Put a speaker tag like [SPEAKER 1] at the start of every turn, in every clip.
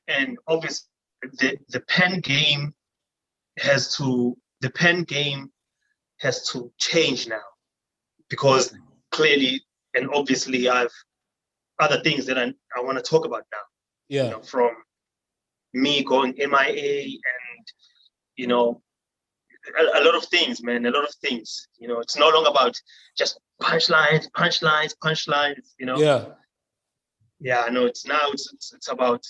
[SPEAKER 1] And obviously the pen game has to change now, because clearly and obviously I've other things that I want to talk about now.
[SPEAKER 2] Yeah.
[SPEAKER 1] You know, from me going MIA and, you know, a lot of things, man, a lot of things. You know, it's no longer about just punchlines, you know.
[SPEAKER 2] Yeah.
[SPEAKER 1] Yeah, I know it's about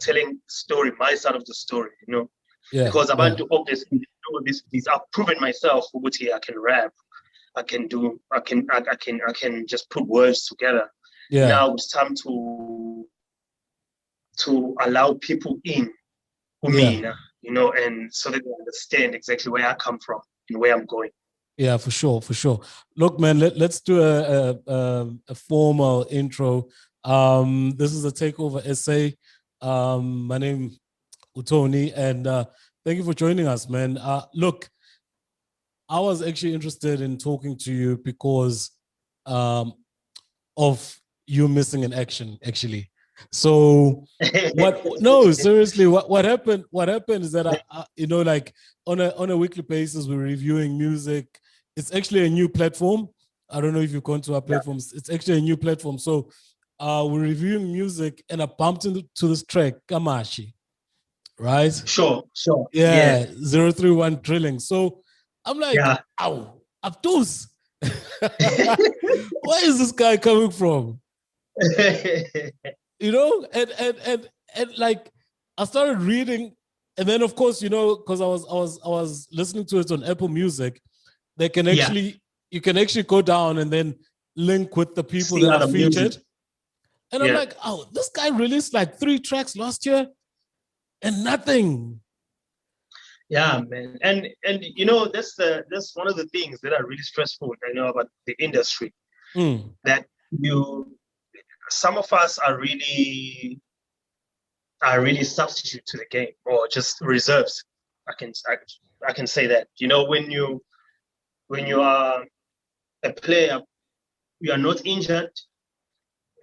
[SPEAKER 1] telling story, my side of the story, you know.
[SPEAKER 2] Yeah.
[SPEAKER 1] Because I want to obviously do this. I've proven myself, Uguti, I can rap, I can just put words together.
[SPEAKER 2] Yeah.
[SPEAKER 1] Now it's time to allow people in me, you know, and so that they understand exactly where I come from and where I'm going.
[SPEAKER 2] Yeah, for sure. Look, man, let's do a formal intro. This is a Takeover essay. My name is Utoni, and thank you for joining us, man. Look, I was actually interested in talking to you because of you missing in action, actually. So seriously, what happened is that I you know, like on a weekly basis, we're reviewing music. It's actually a new platform. I don't know if you've gone to our platforms. Yeah. It's actually a new platform. So we're reviewing music, and I bumped into this track, Kamashi, right?
[SPEAKER 1] Sure.
[SPEAKER 2] Yeah. 031 Drilling. So I'm like, ow, Abdus. Where is this guy coming from? You know, and like I started reading, and then of course, you know, because I was listening to it on Apple Music, they can actually you can actually go down and then link with the people that are featured. Music. And I'm like, oh, this guy released like 3 tracks last year and nothing.
[SPEAKER 1] Yeah, man. And you know, that's one of the things that are really stressful, I know, about the industry. That some of us are really substitute to the game, or just reserves. I can say that. You know, when you are a player, you are not injured,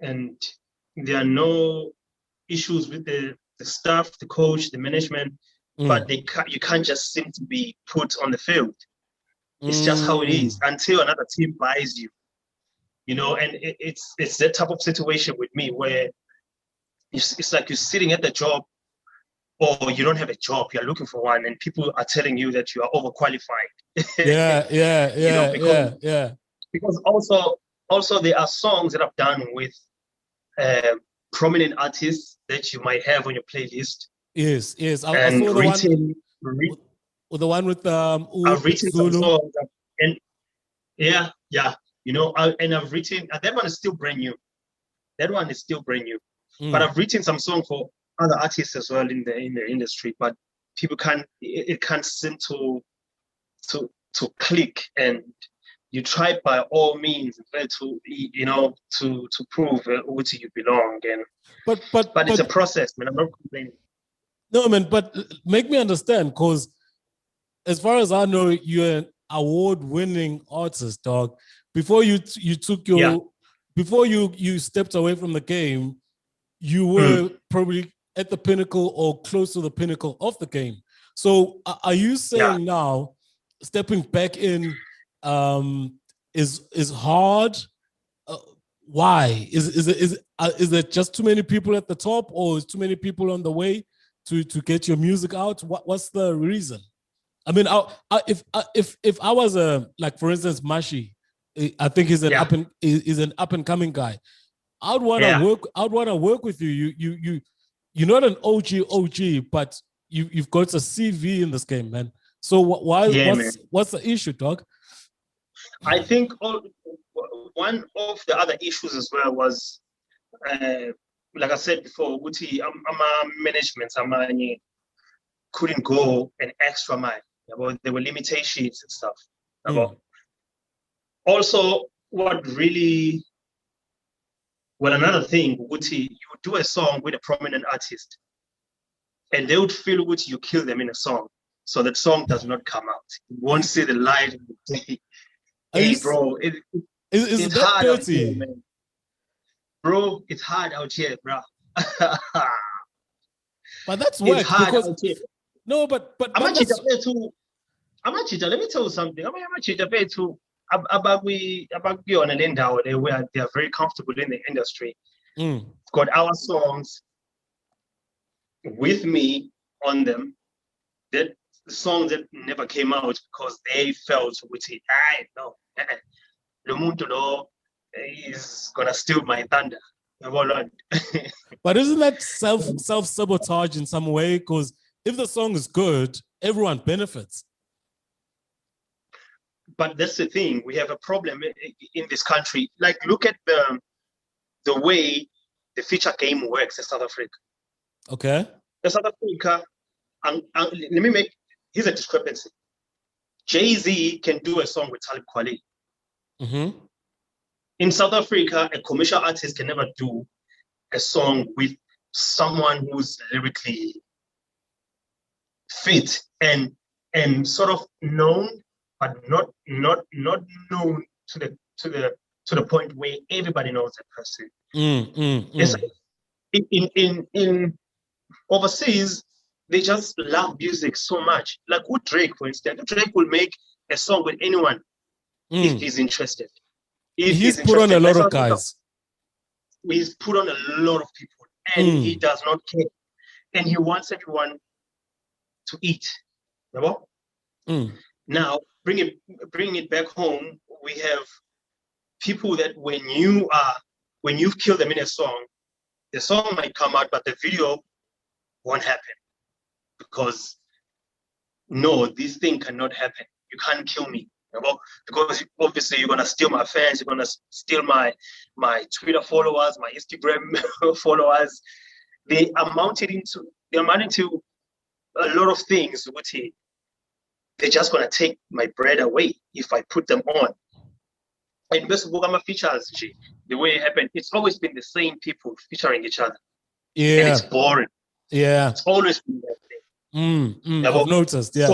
[SPEAKER 1] and there are no issues with the staff, the coach, the management, but you can't just seem to be put on the field. It's just how it is until another team buys you. You know, and it's that type of situation with me where it's like you're sitting at the job, or you don't have a job, you're looking for one, and people are telling you that you are overqualified. Because also there are songs that I've done with prominent artists that you might have on your playlist.
[SPEAKER 2] Yes. I saw the one with
[SPEAKER 1] I've written some songs, and you know, I've written, that one is still brand new. But I've written some songs for other artists as well in the industry, but people can't seem to click, and you try by all means to, you know, to prove which you belong, and but it's a process, man. I'm not complaining.
[SPEAKER 2] No, man, but make me understand, because as far as I know, you're an award-winning artist, dog. Before you took your before you stepped away from the game, you were probably at the pinnacle or close to the pinnacle of the game. So are you saying now stepping back in is hard? Why? Is there just too many people at the top, or is too many people on the way to get your music out? What's the reason? I mean, if I was like, for instance, Mashi, I think he's an up and coming guy. I'd want to work with you. You're not an OG, but you've got a CV in this game, man. So what's the issue, dog?
[SPEAKER 1] I think one of the other issues as well was, like I said before, management couldn't go an extra mile. There were limitations and stuff. Also, another thing, you would do a song with a prominent artist, and they would feel you kill them in a song, so that song does not come out. You won't see the light of the day. Hey, bro, it's hard out here, man. Bro, it's hard out here, bro.
[SPEAKER 2] But that's
[SPEAKER 1] It's
[SPEAKER 2] work
[SPEAKER 1] hard
[SPEAKER 2] because
[SPEAKER 1] out here.
[SPEAKER 2] no, but
[SPEAKER 1] I'm
[SPEAKER 2] that's
[SPEAKER 1] actually too. I'm actually. Let me tell you something. I'm actually too. About we on an end where they are very comfortable in the industry. Got our songs with me on them. That songs that never came out because they felt with it. I know. The Mundo is gonna steal my thunder.
[SPEAKER 2] But isn't that self-sabotage in some way? Because if the song is good, everyone benefits.
[SPEAKER 1] But that's the thing. We have a problem in this country. Like, look at the way the feature game works in South Africa.
[SPEAKER 2] Okay.
[SPEAKER 1] In South Africa, here's a discrepancy. Jay-Z can do a song with Talib Kweli.
[SPEAKER 2] Mm-hmm.
[SPEAKER 1] In South Africa, a commercial artist can never do a song with someone who's lyrically fit and sort of known, but not known to the point where everybody knows that person. It's in overseas, they just love music so much. Like with Drake, for instance, Drake will make a song with anyone if he's interested.
[SPEAKER 2] He's put on a lot of guys.
[SPEAKER 1] He's put on a lot of people, and he does not care. And he wants everyone to eat. You know? Now, bring it back home. We have people that when you've killed them in a song, the song might come out, but the video won't happen because no, this thing cannot happen. You can't kill me. Because obviously you're gonna steal my fans, you're gonna steal my Twitter followers, my Instagram followers. They amounted to a lot of things. They're just gonna take my bread away if I put them on. And most of Bogama features, the way it happened, it's always been the same people featuring each other.
[SPEAKER 2] Yeah,
[SPEAKER 1] and it's boring.
[SPEAKER 2] Yeah,
[SPEAKER 1] it's always been that thing.
[SPEAKER 2] I've noticed. Yeah.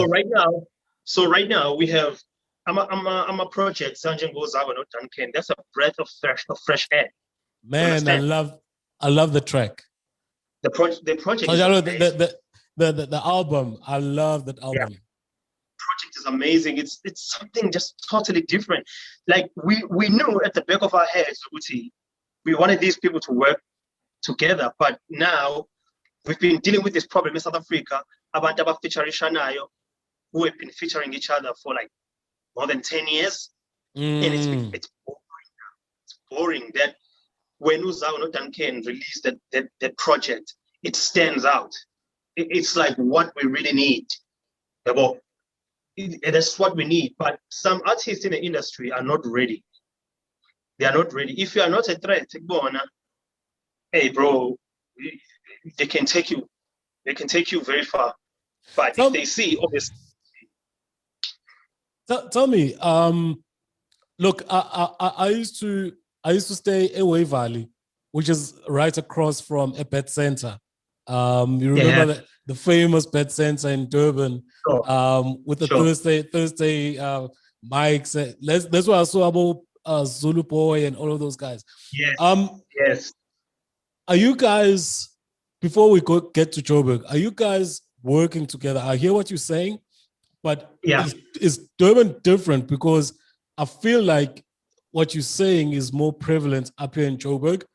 [SPEAKER 1] So right now we have. I'm a project. Sanjay goes out and Duncan. That's a breath of fresh air.
[SPEAKER 2] Man, I love the track.
[SPEAKER 1] The project.
[SPEAKER 2] The album. I love that album.
[SPEAKER 1] Yeah. Project is amazing. It's something just totally different. Like we knew at the back of our heads, we wanted these people to work together, but now we've been dealing with this problem in South Africa. Abantu featuring Shanayo, who have been featuring each other for like more than 10 years. And it's boring now. It's boring that when Uzao no Duncan released that project, it stands out. It's like what we really need. That's what we need. But some artists in the industry are not ready. They are not ready. If you are not a threat, hey bro, they can take you very far. But if they see, obviously.
[SPEAKER 2] Tell me, look, I used to stay away Valley, which is right across from a pet center. You remember the famous pet center in Durban, with the Thursday mics. That's why I saw about Zulu Boy and all of those guys.
[SPEAKER 1] Yes. Yes.
[SPEAKER 2] Are you guys, before we get to Joburg, are you guys working together? I hear what you're saying. But is Durban different? Because I feel like what you're saying is more prevalent up here in Joburg.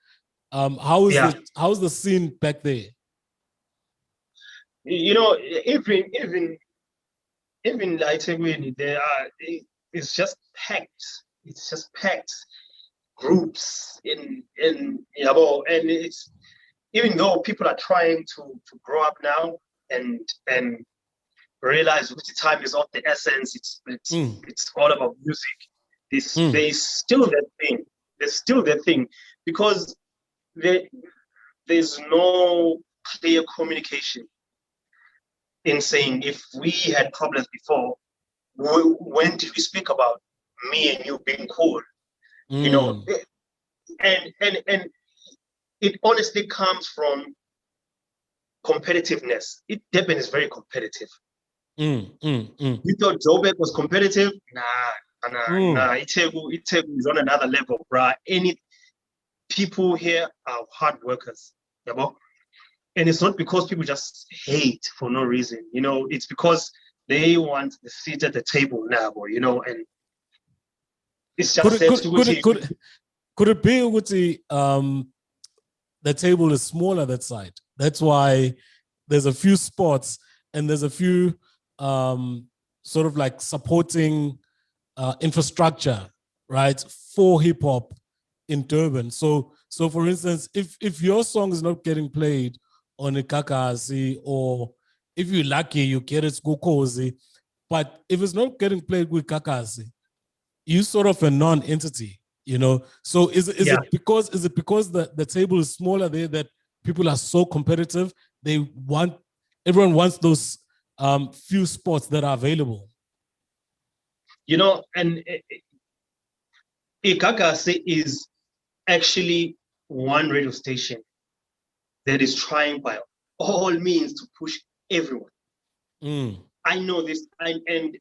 [SPEAKER 2] How's the scene back there?
[SPEAKER 1] You know, even like it's just packed. It's just packed groups in and it's, even though people are trying to grow up now and realize which time is of the essence. It's all about music. There's still that thing. There's still that thing because there's no clear communication in saying if we had problems before, when did we speak about me and you being cool? You know, and it honestly comes from competitiveness. Durban is very competitive. You thought Joburg was competitive? Nah. Itegu is on another level, bruh. People here are hard workers. And it's not because people just hate for no reason, you know, it's because they want the seat at the table now, you know, and it's just
[SPEAKER 2] could it be the table is smaller that side? That's why there's a few spots and there's a few sort of like supporting infrastructure, right, for hip hop in Durban. So for instance, if your song is not getting played on a Kakasi, or if you're lucky, you get it Kokozi, but if it's not getting played with Kakasi, you sort of a non-entity, you know. So is it because the table is smaller there that people are so competitive? Everyone wants those few spots that are available.
[SPEAKER 1] You know, and Kakasi is actually one radio station that is trying by all means to push everyone. I know this, and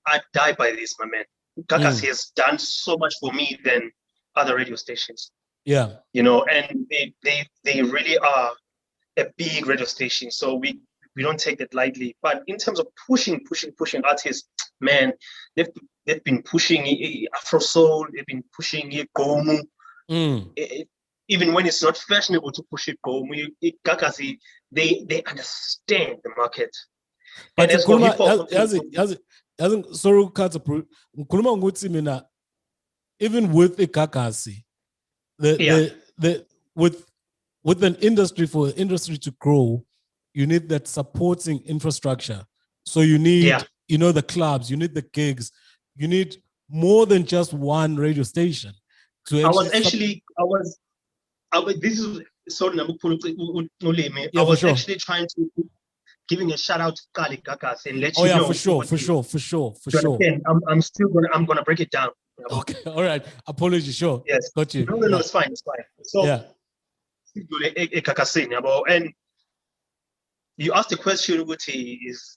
[SPEAKER 1] I die by this, my man. Kakasi has done so much for me than other radio stations.
[SPEAKER 2] Yeah,
[SPEAKER 1] you know, and they really are a big radio station, so we don't take that lightly. But in terms of pushing artists, man, they've been pushing Afro Soul, they've been pushing Gomu. Even when it's not fashionable to push it, Gomu, Kakasi, they understand the market.
[SPEAKER 2] But and as for hip hop, even with the Kakasi, with an industry, for industry to grow, you need that supporting infrastructure. So you need, you know, the clubs, you need the gigs, you need more than just one radio station.
[SPEAKER 1] I was actually actually trying to giving a shout out to Kali Kakas and let you know.
[SPEAKER 2] For sure.
[SPEAKER 1] I'm gonna break it down.
[SPEAKER 2] Okay, all right. Apologies, sure.
[SPEAKER 1] Yes,
[SPEAKER 2] got you.
[SPEAKER 1] No, it's fine. So, and you asked the question, is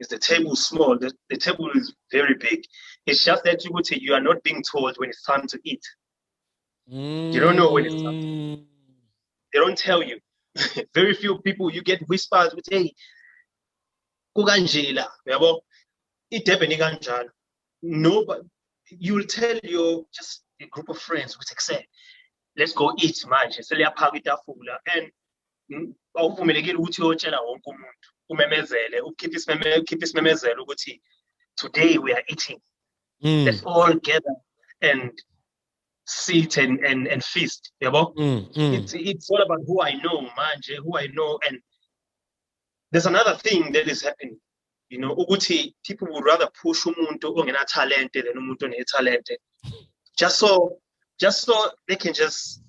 [SPEAKER 1] the table small? The table is very big. It's just that you are not being told when it's time to eat. You don't know when it's time to eat. They don't tell you. Very few people, you get whispers with, hey, kukanjela, yabo, itebeni kanjalo. No, but you will tell your just a group of friends which say, let's go eat manje, seliyaphaka itafula, and awuvumelekile ukuthi uyotshela wonke umuntu, umemezele, ukhiphe isimemezelo ukuthi today we are eating. Let's all gather and sit and feast, yabo. It's all about who I know, manje, who I know. And there's another thing that is happening, you know, ukuthi people would rather push umuntu ongena talent than umuntu one talent, just so they can just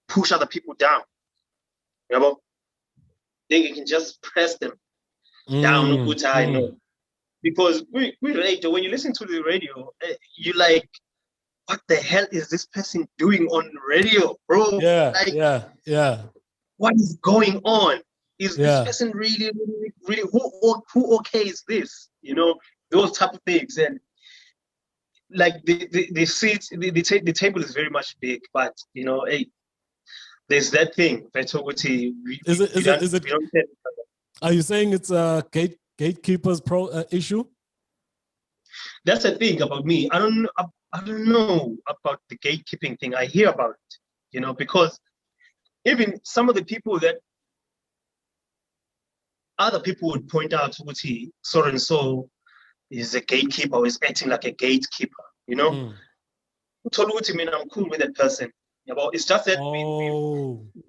[SPEAKER 1] push other people down, yabo. They can just press them down, I know. Because we radio, when you listen to the radio, you like, what the hell is this person doing on radio, bro?
[SPEAKER 2] Yeah.
[SPEAKER 1] What is going on? Is this person really who okays this? You know, those type of things. And like the seats, the table is very much big, but you know, hey, there's that thing.
[SPEAKER 2] Are you saying it's a gatekeeper's issue?
[SPEAKER 1] That's the thing about me. I don't know about the gatekeeping thing. I hear about it, you know, because even some of the people that other people would point out, so and so is a gatekeeper or is acting like a gatekeeper, you know. I'm cool with that person. It's just that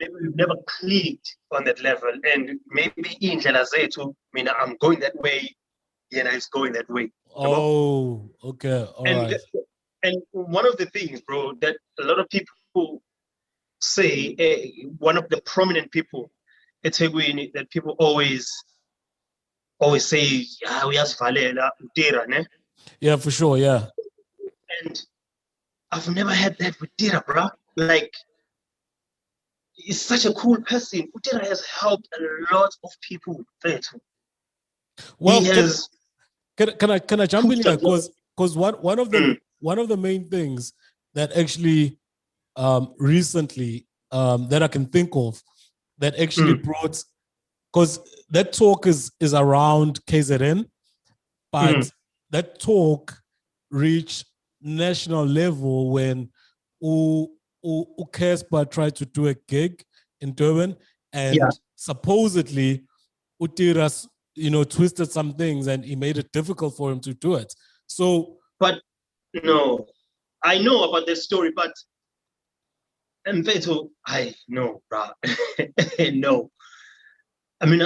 [SPEAKER 1] we've never clicked on that level, and maybe in Jalazetu, I'm going that way, it's going that way.
[SPEAKER 2] Okay. All right.
[SPEAKER 1] And one of the things, bro, that a lot of people say, one of the prominent people at Tegwini that people always say, we have Dj Tira, ne?
[SPEAKER 2] Yeah, for sure, yeah.
[SPEAKER 1] And I've never had that with Tira, bro. Like, he's such a cool person. Tira has helped a lot of people there too.
[SPEAKER 2] Well, can I jump in here? Because one of the main things that actually recently that I can think of that actually brought, because that talk is around KZN, but that talk reached national level when Casper tried to do a gig in Durban, and supposedly Utiras, twisted some things and he made it difficult for him to do it. So,
[SPEAKER 1] but no, I know about this story, but I know, bro. No, I mean,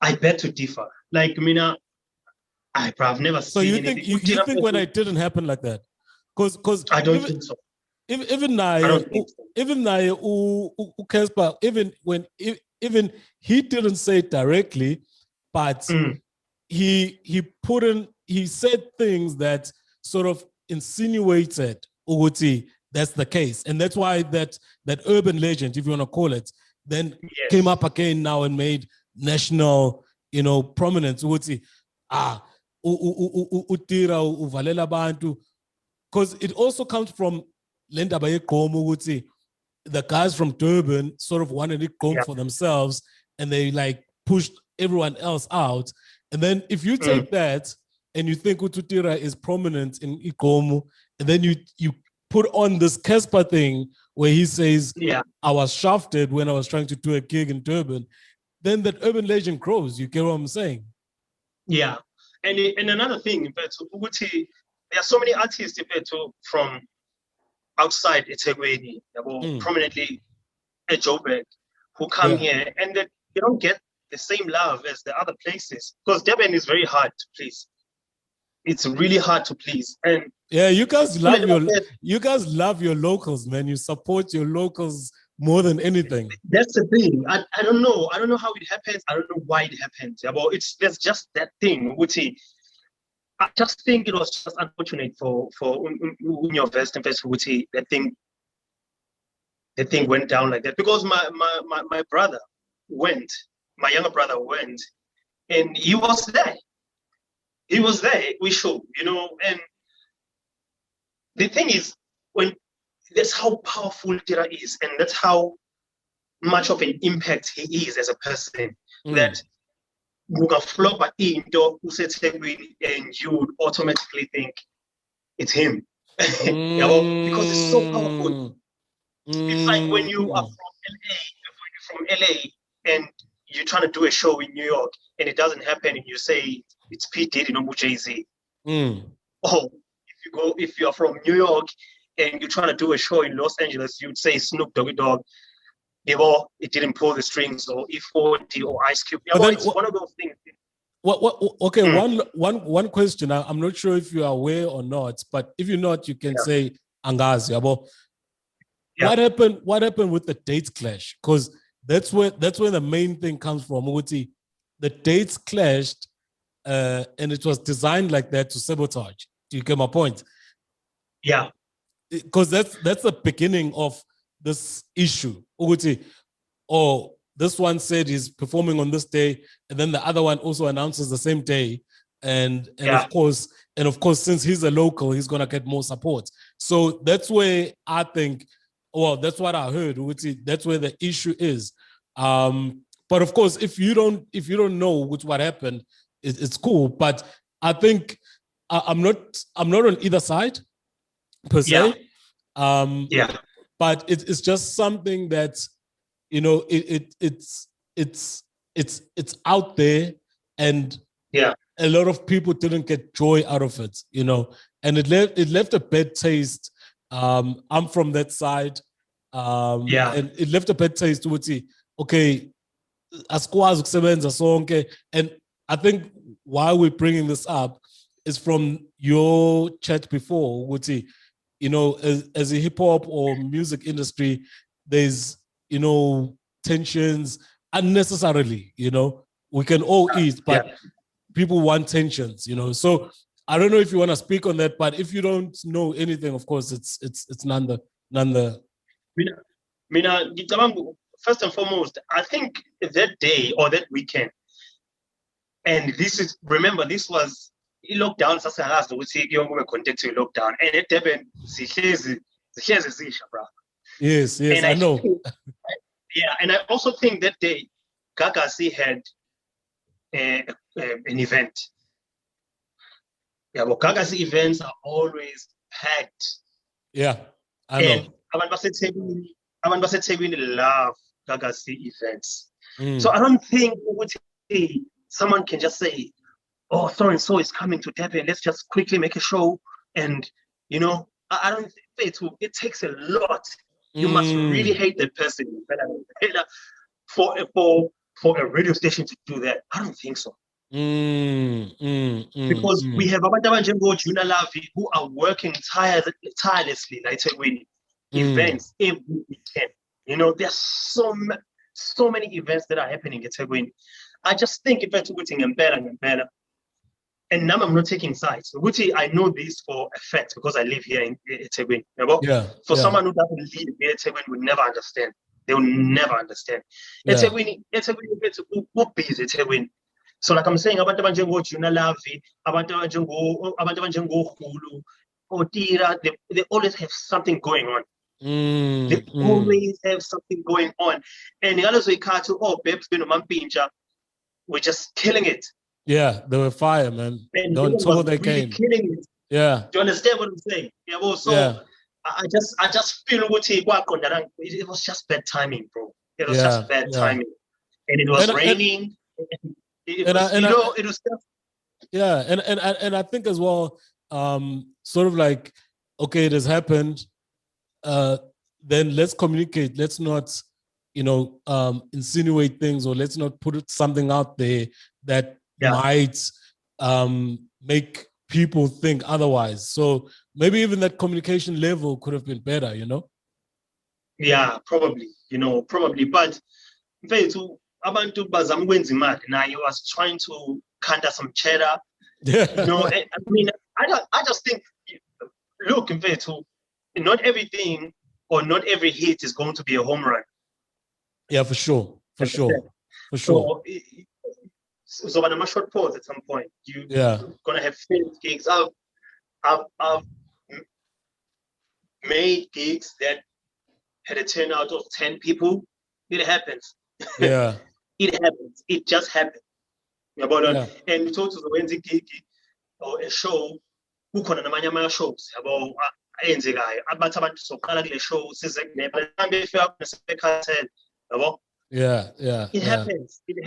[SPEAKER 1] I beg to differ. Like, I mean, I've never
[SPEAKER 2] so
[SPEAKER 1] seen
[SPEAKER 2] you
[SPEAKER 1] anything.
[SPEAKER 2] think you think when it didn't happen like that? Because
[SPEAKER 1] I don't think so.
[SPEAKER 2] Even now, Casper, even he didn't say it directly, but he said things that sort of insinuated Uguti that's the case, and that's why that urban legend, if you want to call it, then came up again now and made national, prominence. Uguti, Tira uvalela bantu, because it also comes from Lenda Baye Uguti. The guys from Durban sort of wanted it for themselves, and they like pushed everyone else out. And then if you take that and you think Ututira is prominent in Ikomu, and then you put on this Casper thing where he says, I was shafted when I was trying to do a gig in Durban, then that urban legend grows. You get what I'm saying?
[SPEAKER 1] Yeah. And another thing, Uguti, there are so many artists from outside eThekwini, prominently at Joburg, who come here and they don't get the same love as the other places, because Durban is very hard to please. It's really hard to please. And
[SPEAKER 2] you guys love your locals, man. You support your locals more than anything.
[SPEAKER 1] That's the thing. I don't know. I don't know how it happens. I don't know why it happens. There's just that thing, Uguti. I just think it was just unfortunate for your West and Uguti. That thing went down like that, because my brother went, my younger brother went, and he was there. He was there. We showed, and the thing is, that's how powerful Tira is, and that's how much of an impact he is as a person, that you can flop at into and you would automatically think it's him. Because it's so powerful. It's like when you are from LA and you're trying to do a show in New York and it doesn't happen, and you say it's P. Diddy, no Jay-Z. Oh, if you're from New York and you're trying to do a show in Los Angeles, you'd say Snoop Doggy Dogg. It didn't pull the strings, or E40 or Ice Cube. It's one of those things.
[SPEAKER 2] Okay, one question. I'm not sure if you are aware or not, but if you're not, you can say Angazi. What happened with the dates clash? Because that's where the main thing comes from. The dates clashed, and it was designed like that to sabotage. Do you get my point?
[SPEAKER 1] Yeah.
[SPEAKER 2] Because that's the beginning of this issue. This one said he's performing on this day, and then the other one also announces the same day. And of course, since he's a local, he's gonna get more support. So that's where I think, that's what I heard. That's where the issue is. But of course, if you don't know what happened, it's cool. But I think I'm not on either side per se. But it's just something that, it's out there, and a lot of people didn't get joy out of it, and it left a bad taste. I'm from that side, and it left a bad taste to okay, asikwazi ukusebenza sonke. And I think why we're bringing this up is from your chat before, as a hip hop or music industry, there's, tensions unnecessarily, we can all eat, but people want tensions, So I don't know if you want to speak on that, but if you don't know anything, of course, it's none the.
[SPEAKER 1] First and foremost, I think that day or that weekend, and this was lockdown, lockdown, and it happened, bro.
[SPEAKER 2] Yes,
[SPEAKER 1] And
[SPEAKER 2] I know.
[SPEAKER 1] Yeah, and I also think that day Gagasi had an event. Yeah, but Gagasi events are always packed.
[SPEAKER 2] Yeah, I
[SPEAKER 1] And
[SPEAKER 2] know.
[SPEAKER 1] abantu baseThekwini love Gagasi events.
[SPEAKER 2] Mm.
[SPEAKER 1] So I don't think someone can just say, oh, so and so is coming to Durban. Let's just quickly make a show. And, I don't think it takes a lot. You must really hate that person for a radio station to do that. I don't think so. Because we have abantu abanjengo Juna Lavi who are working tirelessly, like Ethekwini, events every weekend. There's so many events that are happening at Ethekwini. I just think if it's better. And now I'm not taking sides. I know this for a fact because I live here in Ethekwini. For someone who doesn't live here, Ethekwini would never understand. They will never understand. Ethekwini busy Ethekwini. So like I'm saying, abantu abanjengo Juna Lavi, abantu abanjengo Hulu, or Tira, they always have something going on. They always have something going on. And the others we cut to, babes, we're just killing it.
[SPEAKER 2] Yeah, they were fire, man.
[SPEAKER 1] And
[SPEAKER 2] they
[SPEAKER 1] really
[SPEAKER 2] came.
[SPEAKER 1] Killing it.
[SPEAKER 2] Yeah.
[SPEAKER 1] Do you understand what I'm saying? Yeah, well, so I just feel it was just bad timing, bro. It was just bad timing. And it was raining. It was just...
[SPEAKER 2] Yeah, and I think as well, sort of like, okay, it has happened. Then let's communicate. Let's not, insinuate things, or let's not put something out there that might make people think otherwise. So maybe even that communication level could have been better,
[SPEAKER 1] Yeah, probably, but abantu bazama ukwenza imali. Now he was trying to counter some cheddar. I just think, look, not everything or not every hit is going to be a home run. Yeah,
[SPEAKER 2] for sure.
[SPEAKER 1] So when I'm a short pause at some point, you're gonna have failed gigs. I've made gigs that had a turnout of 10 people. It happens.
[SPEAKER 2] Yeah.
[SPEAKER 1] It happens. It just happened. And you told us the Wednesday gig or a show, who can namanya shows about enzekayo abathi abantu soqala kule show size kunepha it happens. It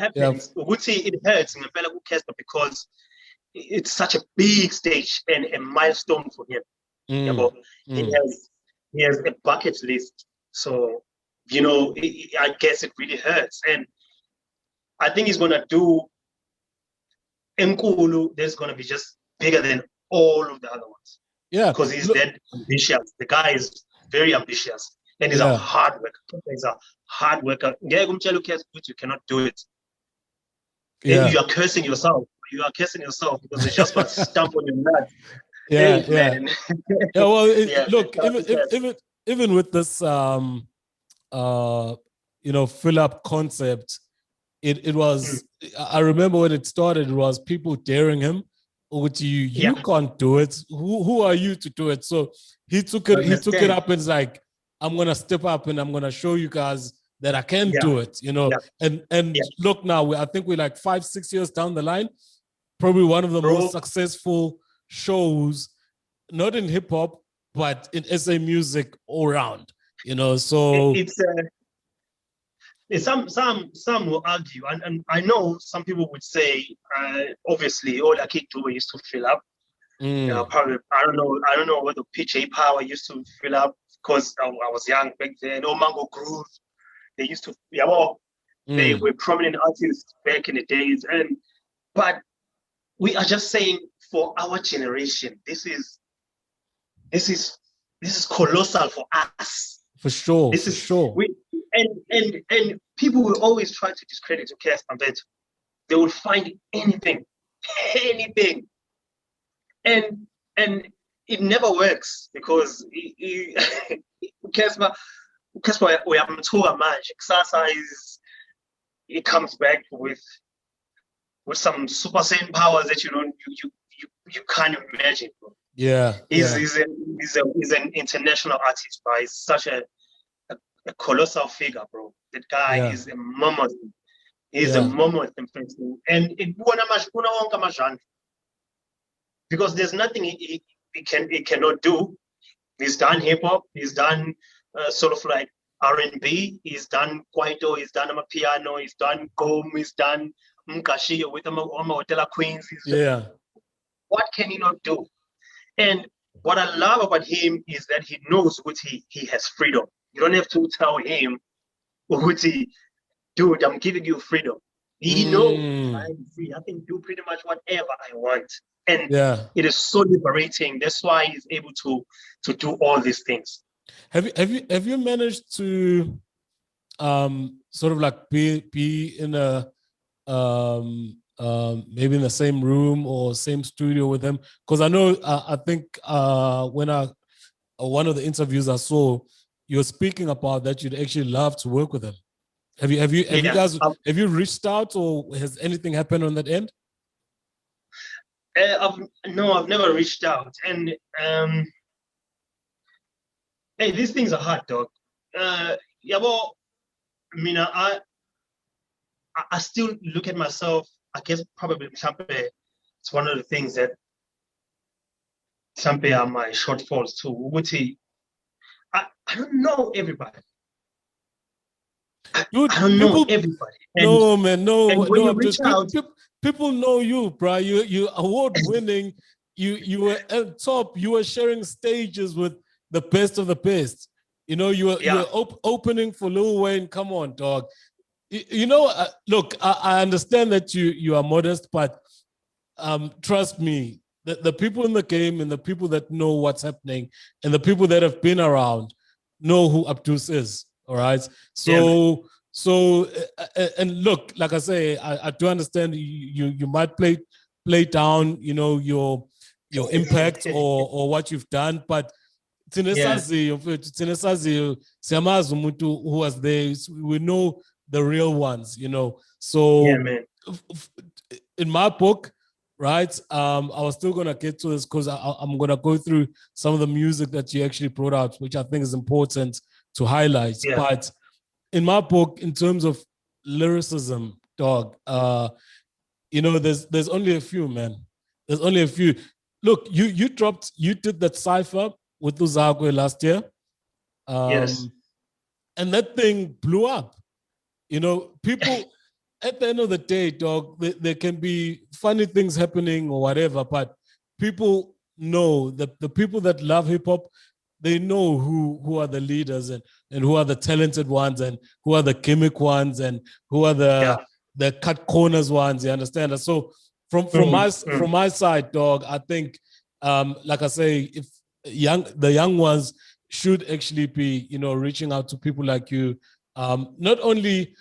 [SPEAKER 1] hurts ngempela kuCasper because it's such a big stage and a milestone for him. He has a bucket list, so I guess it really hurts. And I think he's gonna do Nkulu. There's gonna be just bigger than all of the other ones.
[SPEAKER 2] Yeah,
[SPEAKER 1] because he's that ambitious. The guy is very ambitious, and he's a hard worker. He's a hard worker. You cannot do it. Yeah. You are cursing yourself. Because it's just a stamp on your nuts.
[SPEAKER 2] Well, look, even with this, fill up concept, it was. I remember when it started, it was people daring him. You can't do it. Who are you to do it? So he took it. He took it up and was like, I'm gonna step up and I'm gonna show you guys that I can do it. And look now, I think we're like 5-6 years down the line. Probably one of the most successful shows, not in hip hop, but in SA music all around. So
[SPEAKER 1] some will argue, and I know some people would say, obviously, all I keep doing used to fill up. Probably I don't know whether PJ Power used to fill up because I was young back then. Or Mango Groove, they used to. They were prominent artists back in the days, but we are just saying for our generation, this is colossal for us.
[SPEAKER 2] For sure.
[SPEAKER 1] And people will always try to discredit Casper, but they will find anything, and it never works because Casper we have Mtura magic. Sasa it comes back with some super saiyan powers that you can't imagine, bro.
[SPEAKER 2] Yeah,
[SPEAKER 1] he's an international artist, but he's such a a colossal figure, bro. That guy
[SPEAKER 2] Yeah.
[SPEAKER 1] is a mammoth. He's a
[SPEAKER 2] Yeah.
[SPEAKER 1] mammoth in person. And because there's nothing he cannot do. He's done hip hop. He's done sort of like R&B. He's done kwaito. He's done piano. He's done gom. He's done mkashi with Hotel Queens.
[SPEAKER 2] Yeah.
[SPEAKER 1] What can he not do? And what I love about him is that he knows what he has freedom. You don't have to tell him, dude, I'm giving you freedom. He knows I'm free. I can do pretty much whatever I want. And
[SPEAKER 2] Yeah.
[SPEAKER 1] it is so liberating. That's why he's able to do all these things.
[SPEAKER 2] Have you managed to sort of like be in a maybe in the same room or same studio with him? Because I know I think when one of the interviews I saw, you were speaking about that you'd actually love to work with him. Have you guys have you reached out, or has anything happened on that end?
[SPEAKER 1] No, I've never reached out. And hey, these things are hard, dog. Yeah, well, I mean, I still look at myself. I guess probably it's one of the things that are my shortfalls too. I don't know everybody.
[SPEAKER 2] Dude,
[SPEAKER 1] I don't know everybody.
[SPEAKER 2] No, man, no.
[SPEAKER 1] When you reach out,
[SPEAKER 2] people know you, bro. You award winning. You were at top. You were sharing stages with the best of the best. You know, you were opening for Lil Wayne. Come on, dog. You know, look, I understand that you are modest, but trust me, the people in the game and the people that know what's happening and the people that have been around know who Abdus is. All right. So, and look, like I say, I do understand you might play down, you know, your impact or what you've done, but Tinesazi Siamazi Umuntu who was there, we know the real ones, you know. So in my book, right, I was still gonna get to this because I'm gonna go through some of the music that you actually brought out, which I think is important to highlight.
[SPEAKER 1] Yeah.
[SPEAKER 2] But in my book, in terms of lyricism, dog, you know, there's only a few, man. There's only a few. Look, you did that cipher with Uzagwe last year.
[SPEAKER 1] Yes.
[SPEAKER 2] And that thing blew up. You know, people at the end of the day, dog, there can be funny things happening or whatever, but people know that the people that love hip hop, they know who are the leaders and who are the talented ones and who are the gimmick ones and who are the cut corners ones. You understand? So from my side, dog, I think like I say, if the young ones should actually be, you know, reaching out to people like you, not only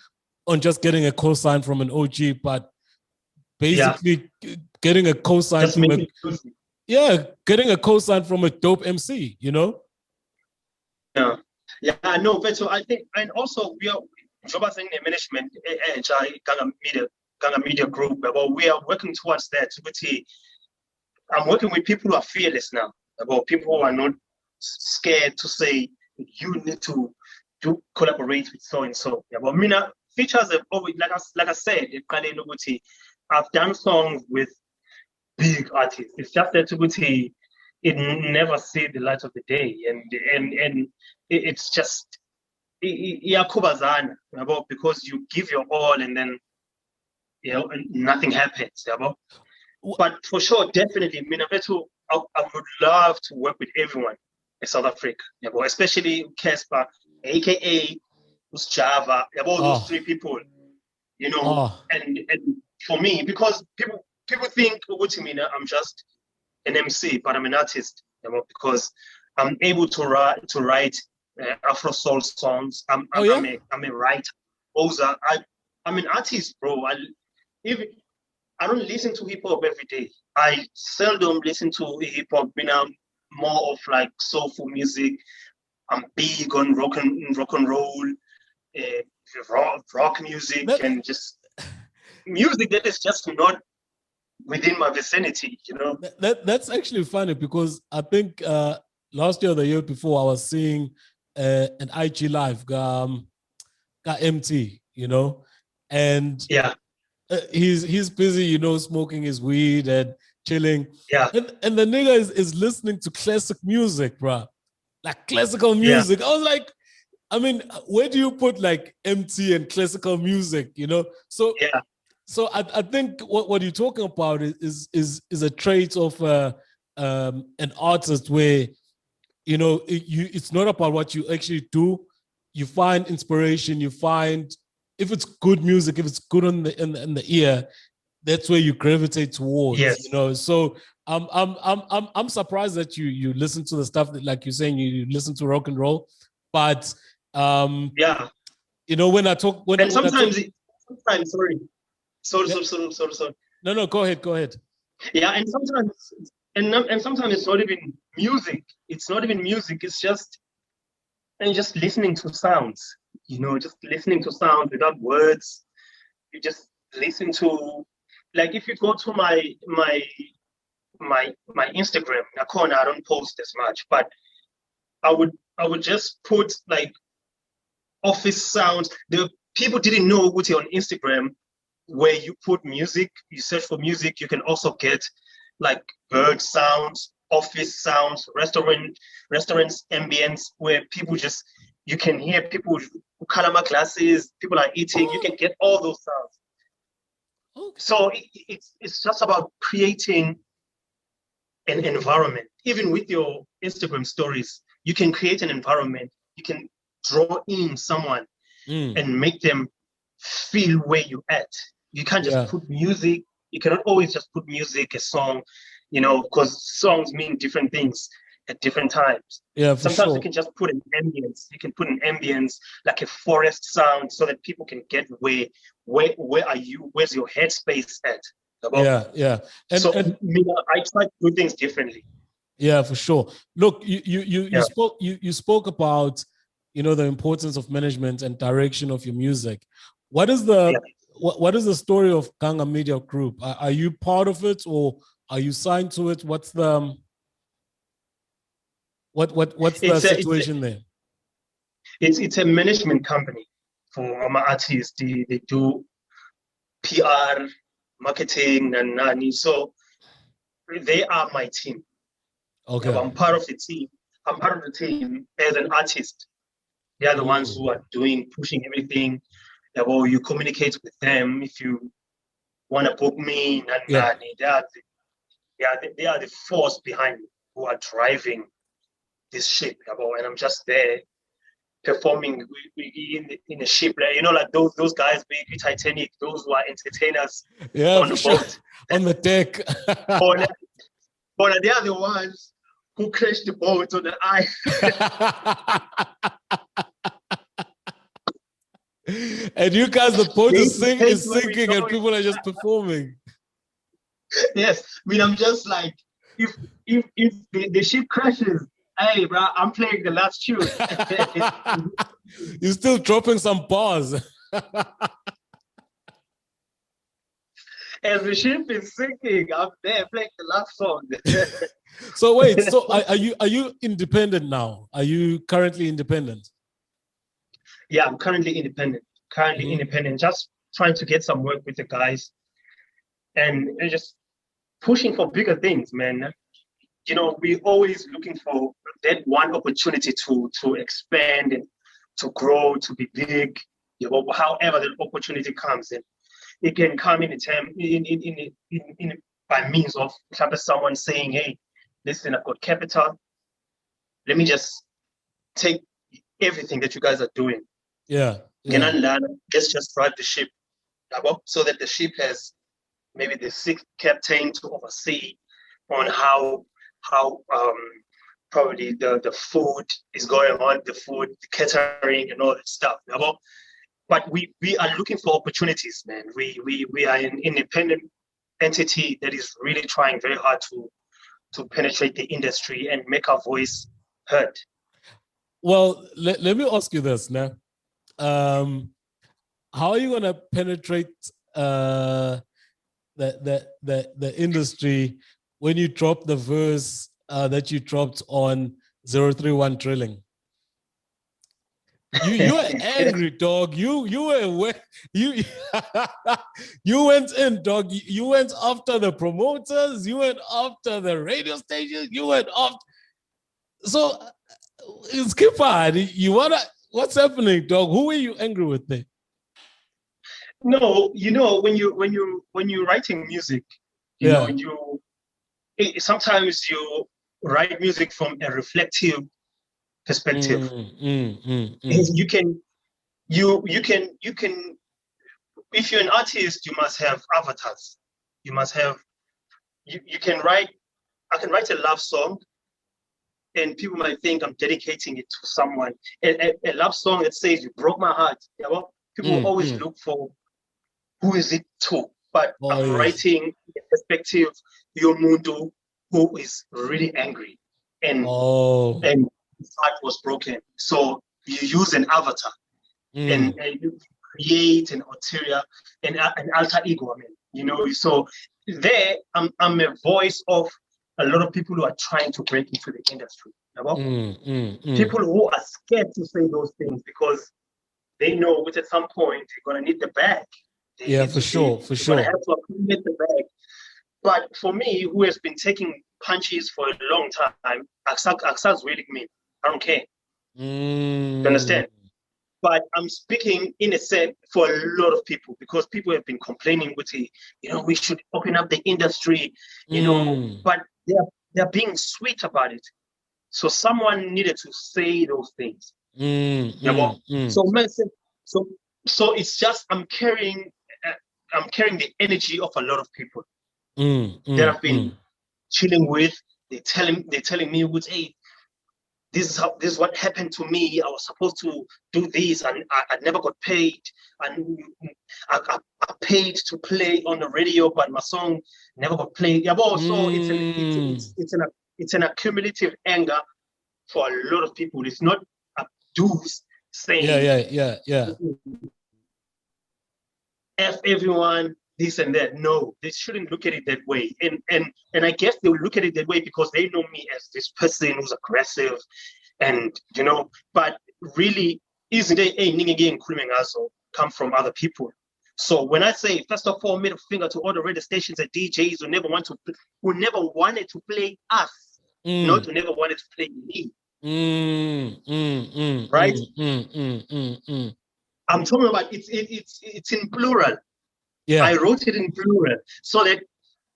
[SPEAKER 2] on just getting a cosign from an OG, but basically getting a cosign from getting a cosign from a dope MC, you know?
[SPEAKER 1] Yeah, no, but so I think, and also we are saying the management media group, but we are working towards that. I'm working with people who are fearless now, about people who are not scared to say you need to collaborate with so and so. Yeah, but Mina features have always, like I said, I've done songs with big artists. It's just that it never see the light of the day, and it's just because you give your all and then nothing happens. But for sure, definitely, I would love to work with everyone in South Africa, especially Casper, aka Java, those three people, and for me, because people think I'm just an MC, but I'm an artist, because I'm able to write Afro soul songs. I'm a writer. Also, I'm an artist, bro. I don't listen to hip hop every day. I seldom listen to hip hop. More of like soulful music. I'm big on rock and roll, rock music, and just music that is just not within my vicinity.
[SPEAKER 2] That's actually funny because I think last year or the year before I was seeing an IG live got empty, you know, and
[SPEAKER 1] Yeah.
[SPEAKER 2] He's busy, you know, smoking his weed and chilling.
[SPEAKER 1] Yeah.
[SPEAKER 2] And the nigga is listening to classic music, bro. Like classical
[SPEAKER 1] Yeah.
[SPEAKER 2] music. I was like, I mean, where do you put like MT and classical music, you know?
[SPEAKER 1] Yeah.
[SPEAKER 2] So I think what you're talking about is a trait of an artist where, you know, it's not about what you actually do. You find inspiration, you find, if it's good music, if it's good in the ear, that's where you gravitate towards, you
[SPEAKER 1] Yes.
[SPEAKER 2] know. So I'm surprised that you listen to the stuff that, like you're saying, you listen to rock and roll, but
[SPEAKER 1] Yeah.
[SPEAKER 2] you know, when I talk when
[SPEAKER 1] And
[SPEAKER 2] I talk,
[SPEAKER 1] sometimes, sorry. Sorry,
[SPEAKER 2] yeah,
[SPEAKER 1] sorry, sorry, sorry, sorry.
[SPEAKER 2] no, go ahead.
[SPEAKER 1] Yeah, and sometimes it's not even music. It's not even music. It's just and just listening to sounds. You know, just listening to sounds without words. You just listen to, like, if you go to my Instagram, Nakona, I don't post as much, but I would just put like office sounds. The people didn't know what on Instagram, where you put music, you search for music, you can also get like bird sounds, office sounds, restaurants ambience, where people just, you can hear people who color my glasses, people are eating, you can get all those sounds.
[SPEAKER 2] Okay.
[SPEAKER 1] So it's just about creating an environment. Even with your Instagram stories, you can create an environment. You can draw in someone and make them feel where you're at. You can't just
[SPEAKER 2] Yeah,
[SPEAKER 1] put music. You cannot always just put music, a song, you know, because songs mean different things at different times.
[SPEAKER 2] yeah, for
[SPEAKER 1] Sometimes you
[SPEAKER 2] sure.
[SPEAKER 1] can just put an ambience. You can put an ambience like a forest sound so that people can get where are you? Where's your headspace at?
[SPEAKER 2] Yeah,
[SPEAKER 1] So
[SPEAKER 2] and
[SPEAKER 1] I try to do things differently.
[SPEAKER 2] yeah, for sure. Look, you
[SPEAKER 1] Yeah.
[SPEAKER 2] you spoke about, you know, the importance of management and direction of your music. What is
[SPEAKER 1] Yeah.
[SPEAKER 2] what is the story of Ganga Media Group? Are you part of it, or are you signed to it? What's the what's the
[SPEAKER 1] It's a it's a,
[SPEAKER 2] situation there?
[SPEAKER 1] it's a management company for my artists. They do PR, marketing, and nani. So they are my team. Yeah,
[SPEAKER 2] Okay.
[SPEAKER 1] I'm part of the team. I'm part of the team as an artist. They are the ones who are pushing everything. Yeah, well, you communicate with them if you want to book me. And
[SPEAKER 2] Yeah.
[SPEAKER 1] nani. They are the force behind me who are driving this ship. Yeah, well, and I'm just there performing in a ship, like, you know, like those guys, big Titanic, those who are entertainers
[SPEAKER 2] Yeah,
[SPEAKER 1] on
[SPEAKER 2] for
[SPEAKER 1] the
[SPEAKER 2] sure.
[SPEAKER 1] boat.
[SPEAKER 2] On the deck.
[SPEAKER 1] But, but they are the ones who crashed the boat on the ice.
[SPEAKER 2] And you guys, the boat
[SPEAKER 1] They
[SPEAKER 2] is
[SPEAKER 1] take where we're
[SPEAKER 2] sinking and
[SPEAKER 1] going.
[SPEAKER 2] people are just performing.
[SPEAKER 1] Yes, I mean, I'm just like, if the ship crashes, hey, bro, I'm playing the last tune.
[SPEAKER 2] You're still dropping some bars.
[SPEAKER 1] As the ship is sinking, I'm there playing the last song.
[SPEAKER 2] So wait, so are you independent now? Are you currently independent?
[SPEAKER 1] Yeah, I'm currently independent. Just trying to get some work with the guys and just pushing for bigger things, man. You know, we're always looking for that one opportunity to expand and to grow, to be big. You know, however the opportunity comes in, it can come in a term in by means of someone saying, "Hey, listen, I've got capital. Let me just take everything that you guys are doing.
[SPEAKER 2] Yeah, yeah,
[SPEAKER 1] Let's just drive the ship, so that the ship has maybe the sixth captain to oversee on how probably the food is going on, the catering and all that stuff. But we are looking for opportunities, man. We are an independent entity that is really trying very hard to penetrate the industry and make our voice heard.
[SPEAKER 2] Well, let me ask you this now. How are you going to penetrate the industry when you drop the verse that you dropped on 031 Drilling? You were angry, dog. You were you you went in, dog. You went after the promoters. You went after the radio stations. You went after. So it's Skipper. What's happening, dog? Who are you angry with there?
[SPEAKER 1] No, when you're writing music, sometimes you write music from a reflective perspective. You can if you're an artist, you must have avatars. You must have you can write. I can write a love song, and people might think I'm dedicating it to someone. A love song that says you broke my heart. People always look for who is it to, but I'm writing a perspective, Yomundo, who is really angry and his heart was broken. So you use an avatar and you create an ulterior, an alter ego. So there I'm a voice of a lot of people who are trying to break into the industry. People who are scared to say those things because they know at some point they're gonna need the bag.
[SPEAKER 2] For sure.
[SPEAKER 1] Have to accumulate the bag. But for me, who has been taking punches for a long time, Aksa's really me. I don't care. You understand? But I'm speaking in a sense for a lot of people because people have been complaining with it. We should open up the industry, but they're being sweet about it. So someone needed to say those things. So it's just I'm carrying the energy of a lot of people that I've been chilling with. They're telling me, hey, this is what happened to me. I was supposed to do this, and I never got paid. And I paid to play on the radio, but my song never got played. So it's an accumulative anger for a lot of people. It's not Abdus saying, F everyone, this and that. No, they shouldn't look at it that way. And I guess they'll look at it that way because they know me as this person who's aggressive and but really isn't it a also come from other people. So when I say, first of all, middle finger to all the radio stations and DJs who never wanted to play us, not who never wanted to play me. Right? I'm talking about it's in plural. Yeah. I wrote it in plural so that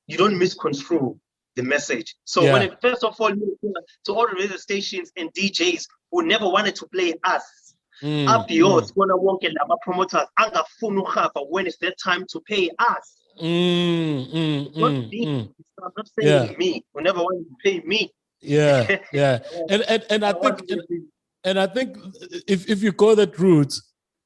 [SPEAKER 1] you don't misconstrue the message. So when it first of all to all the radio stations and DJs who never wanted to play us, Abdus gonna walk in our promoters when it's their time to pay us. Not me. I'm not saying me. Who never wanted to pay me.
[SPEAKER 2] And I think if you go that route,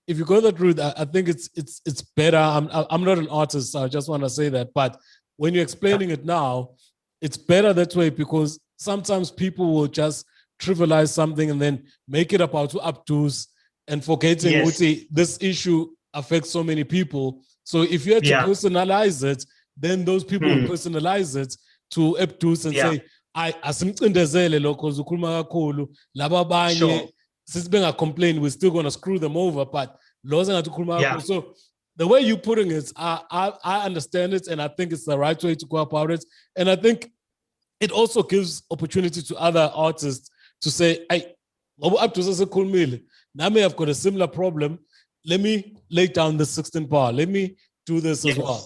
[SPEAKER 2] I think it's better. I'm not an artist, so I just want to say that. But when you're explaining it now, it's better that way because sometimes people will just trivialize something and then make it about Abdus and forgetting this issue affects so many people. So if you had to personalize it, then those people will personalize it to Abdus and say, asimcindezele lokho ukhuluma kakhulu laba abanye sisibenga complain, we're still going to screw them over, but so the way you're putting it, I understand it and I think it's the right way to go about it. And I think it also gives opportunity to other artists to say, hey, now may have got a similar problem. Let me lay down the 16 bar. Let me do this as well,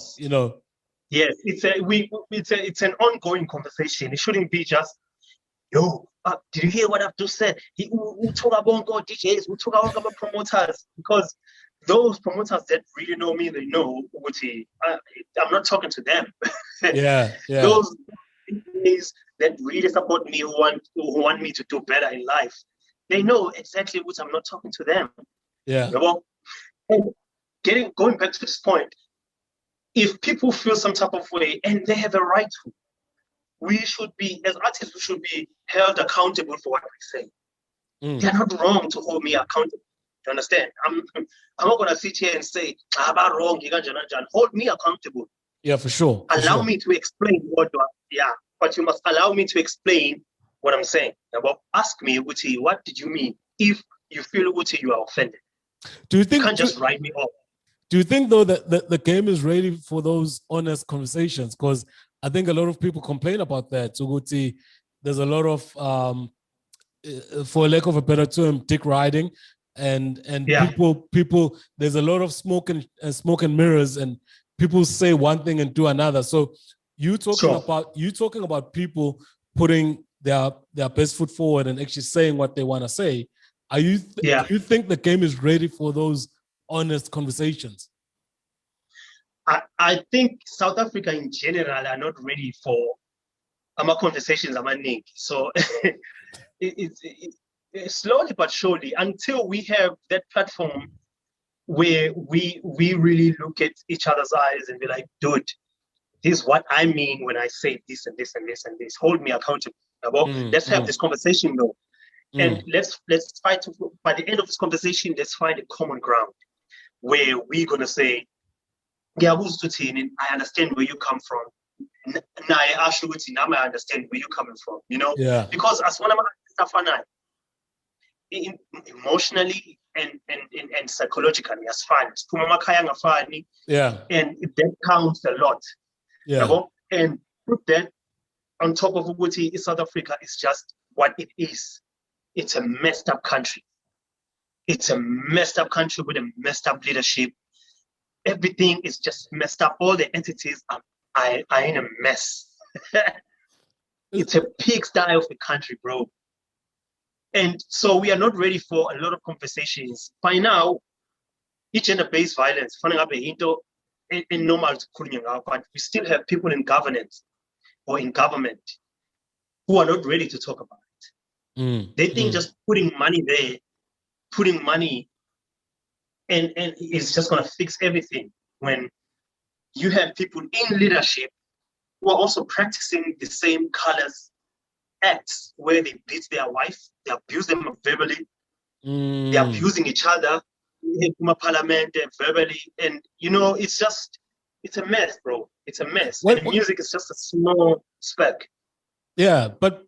[SPEAKER 1] Yes, it's an ongoing conversation. It shouldn't be just, did you hear what Abdus said? We talk about DJs, we talk about promoters, because those promoters that really know me, they know I'm not talking to them. Those DJs that really support me, who want me to do better in life, they know exactly what I'm not talking to them. And going back to this point, if people feel some type of way and they have a right to, we should be, as artists, we should be held accountable for what we say. They're not wrong to hold me accountable. You understand? I'm not going to sit here and say, about wrong, hold me accountable.
[SPEAKER 2] Yeah, for sure.
[SPEAKER 1] Allow me to explain but you must allow me to explain what I'm saying. Ask me, what did you mean? If you feel ukuthi you are offended.
[SPEAKER 2] Do you think
[SPEAKER 1] you can't just write me off?
[SPEAKER 2] Do you think though that the game is ready for those honest conversations? Because I think a lot of people complain about that. So there's a lot of for lack of a better term, dick riding, and people. There's a lot of smoke and mirrors, and people say one thing and do another. So you talking about people putting their best foot forward and actually saying what they want to say. Do you think the game is ready for those honest conversations?
[SPEAKER 1] I think South Africa in general are not ready for conversations amaningi. So it's slowly but surely, until we have that platform where we really look at each other's eyes and be like, dude, this is what I mean when I say this and this and this and this. Hold me accountable. Let's have this conversation though. And let's try to, by the end of this conversation, let's find a common ground where we're gonna say, I understand where you come from. I understand where you're coming from, because as one of my emotionally and psychologically as fine. And that counts a lot. And put that on top of Uguti, South Africa is just what it is. It's a messed up country. It's a messed up country with a messed up leadership. Everything is just messed up. All the entities are in a mess. It's a pigsty of the country, bro. And so we are not ready for a lot of conversations. By now, gender-based violence, normal, but we still have people in governance or in government who are not ready to talk about it. They think just putting money there, and it's just going to fix everything, when you have people in leadership who are also practicing the same colors acts, where they beat their wife, they abuse them verbally, they're abusing each other in parliament verbally, and it's a mess, bro. It's a mess. And music is just a small speck.
[SPEAKER 2] Yeah, but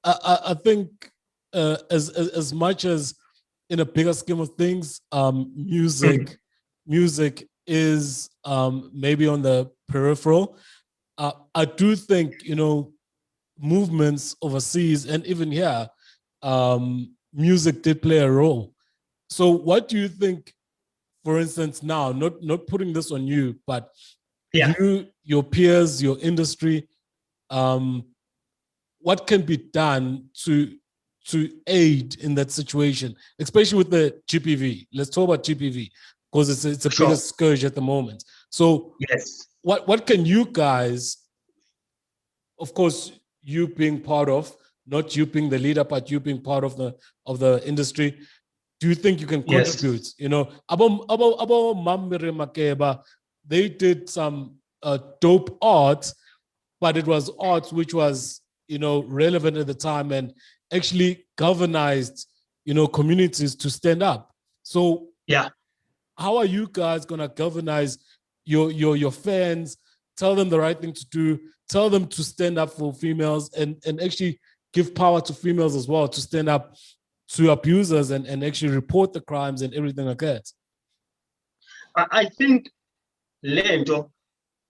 [SPEAKER 2] I think as much as in a bigger scheme of things, music is maybe on the peripheral. I do think movements overseas and even here, music did play a role. So what do you think, for instance, now, not putting this on you, but you, your peers, your industry, what can be done to aid in that situation, especially with the GPV? Let's talk about GPV, because it's a bigger scourge at the moment. So what can you guys, of course, you being part of, not you being the leader, but you being part of the industry, do you think you can contribute? About Mamire Makeba, they did some dope art, but it was art which was relevant at the time and actually galvanized communities to stand up. So how are you guys gonna galvanize your fans, tell them the right thing to do, tell them to stand up for females, and actually give power to females as well to stand up to abusers and actually report the crimes and everything like that?
[SPEAKER 1] I think, Lendo,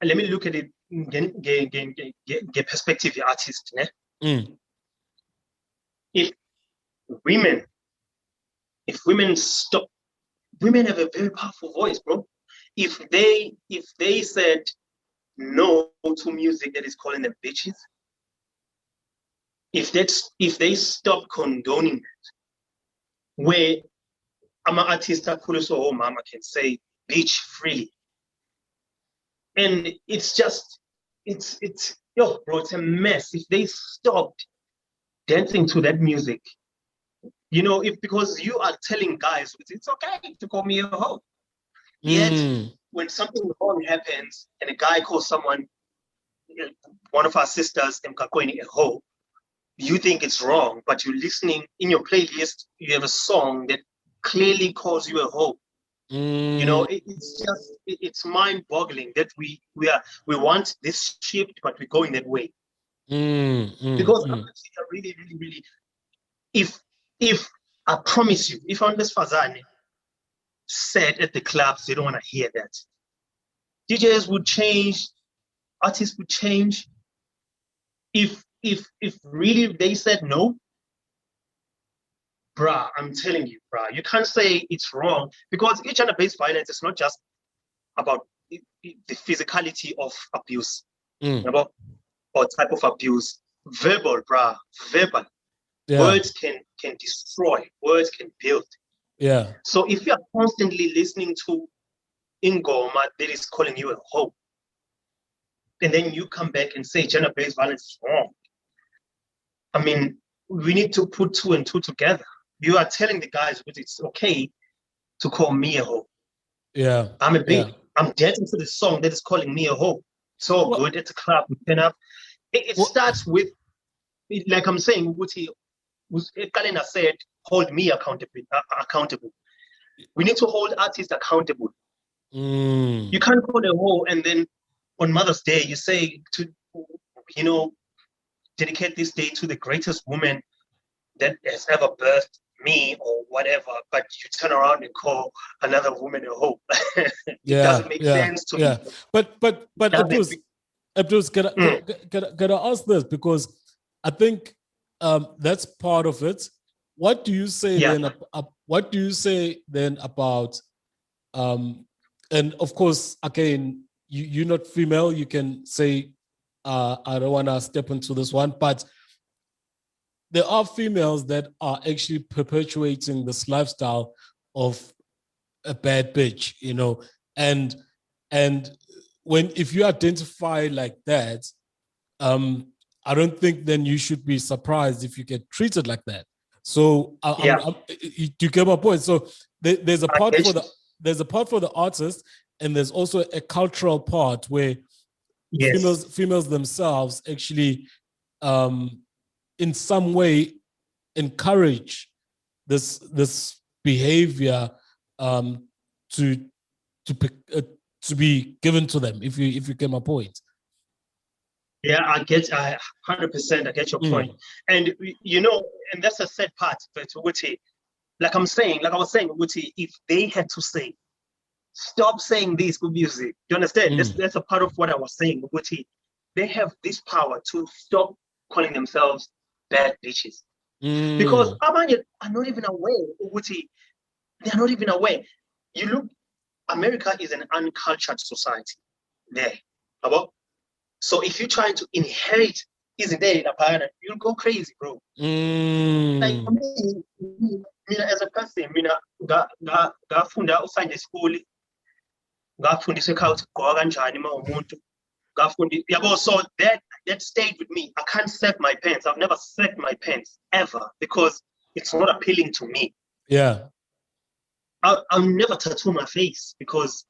[SPEAKER 1] let me look at it, get perspective the artist. If women stop, women have a very powerful voice, bro. If they said no to music that is calling them bitches, if they stop condoning that, where I'm an artist, or mama can say bitch freely, and it's bro, it's a mess. If they stopped dancing to that music, because you are telling guys it's okay to call me a hoe. Yet when something wrong happens and a guy calls someone, one of our sisters, a hoe, you think it's wrong, but you're listening in your playlist, you have a song that clearly calls you a hoe. It's mind-boggling that we want this shift, but we're going that way. Because I'm really, really, really, if I promise you, if Andres Fazane said at the clubs, they don't want to hear that. DJs would change, artists would change. If really they said no, bruh, I'm telling you, bruh, you can't say it's wrong, because gender-based violence is not just about the physicality of abuse, about or type of abuse. Verbal, bruh, verbal.
[SPEAKER 2] Yeah.
[SPEAKER 1] Words can destroy, words can build.
[SPEAKER 2] Yeah.
[SPEAKER 1] So if you are constantly listening to Ingoma that is calling you a hoe, and then you come back and say gender-based violence is wrong, I mean, we need to put 2 and 2 together. You are telling the guys that it's okay to call me a hoe.
[SPEAKER 2] Yeah.
[SPEAKER 1] I'm dancing to the song that is calling me a hoe. So good at the club, we turn up. It starts with, like I'm saying, Kalina said, hold me accountable. We need to hold artists accountable. You can't call a hoe and then on Mother's Day you say dedicate this day to the greatest woman that has ever birthed me or whatever, but you turn around and call another woman a hoe. It doesn't make sense to me.
[SPEAKER 2] But Abdus, can I ask this? Because I think that's part of it. What do you say then? What do you say then about? And of course, again, you're not female. You can say, I don't want to step into this one, but there are females that are actually perpetuating this lifestyle of a bad bitch, and if you identify like that, I don't think then you should be surprised if you get treated like that. So you get my point. So there's a part for the artist, and there's also a cultural part where females themselves actually in some way encourage this behavior to be given to them, if you get my point.
[SPEAKER 1] Yeah, I 100%. I get your point. And and that's a sad part. But like I was saying, if they had to say, stop saying this good music, do you understand? That's a part of what I was saying. They have this power to stop calling themselves bad bitches. Because Abanye are not even aware. They are not even aware. You look, America is an uncultured society there. So if you're trying to inherit, isn't there in a you'll go crazy, bro. Like for me, as a person, ngafunda usanje school, ngafundiswa how to go kanjani umuntu. So that stayed with me. I can't sack my pants. I've never sacked my pants ever because it's not appealing to me.
[SPEAKER 2] Yeah.
[SPEAKER 1] I'll never tattoo my face because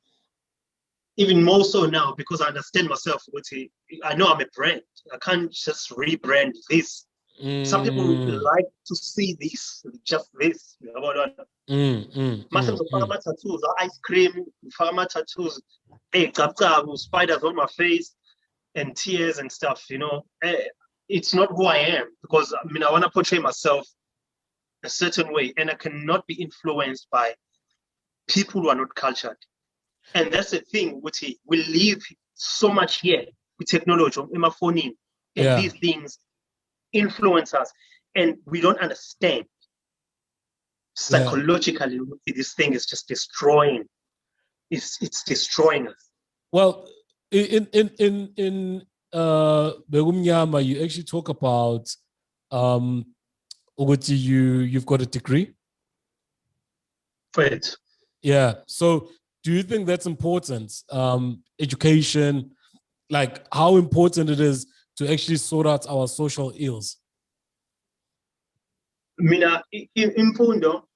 [SPEAKER 1] even more so now because I understand myself. I know I'm a brand. I can't just rebrand this. Some people like to see this, just this. Tattoos, ice cream, tattoos, spiders on my face, and tears and stuff. It's not who I am because I want to portray myself a certain way, and I cannot be influenced by people who are not cultured. And that's the thing, we live so much here with technology, and these things influence us, and we don't understand psychologically. This thing is just destroying. It's destroying us.
[SPEAKER 2] Well, in Begumnyama, you actually talk about you've got a degree.
[SPEAKER 1] Right.
[SPEAKER 2] Yeah. So do you think that's important? Education, like how important it is to actually sort out our social ills?
[SPEAKER 1] Mina, in Pundo,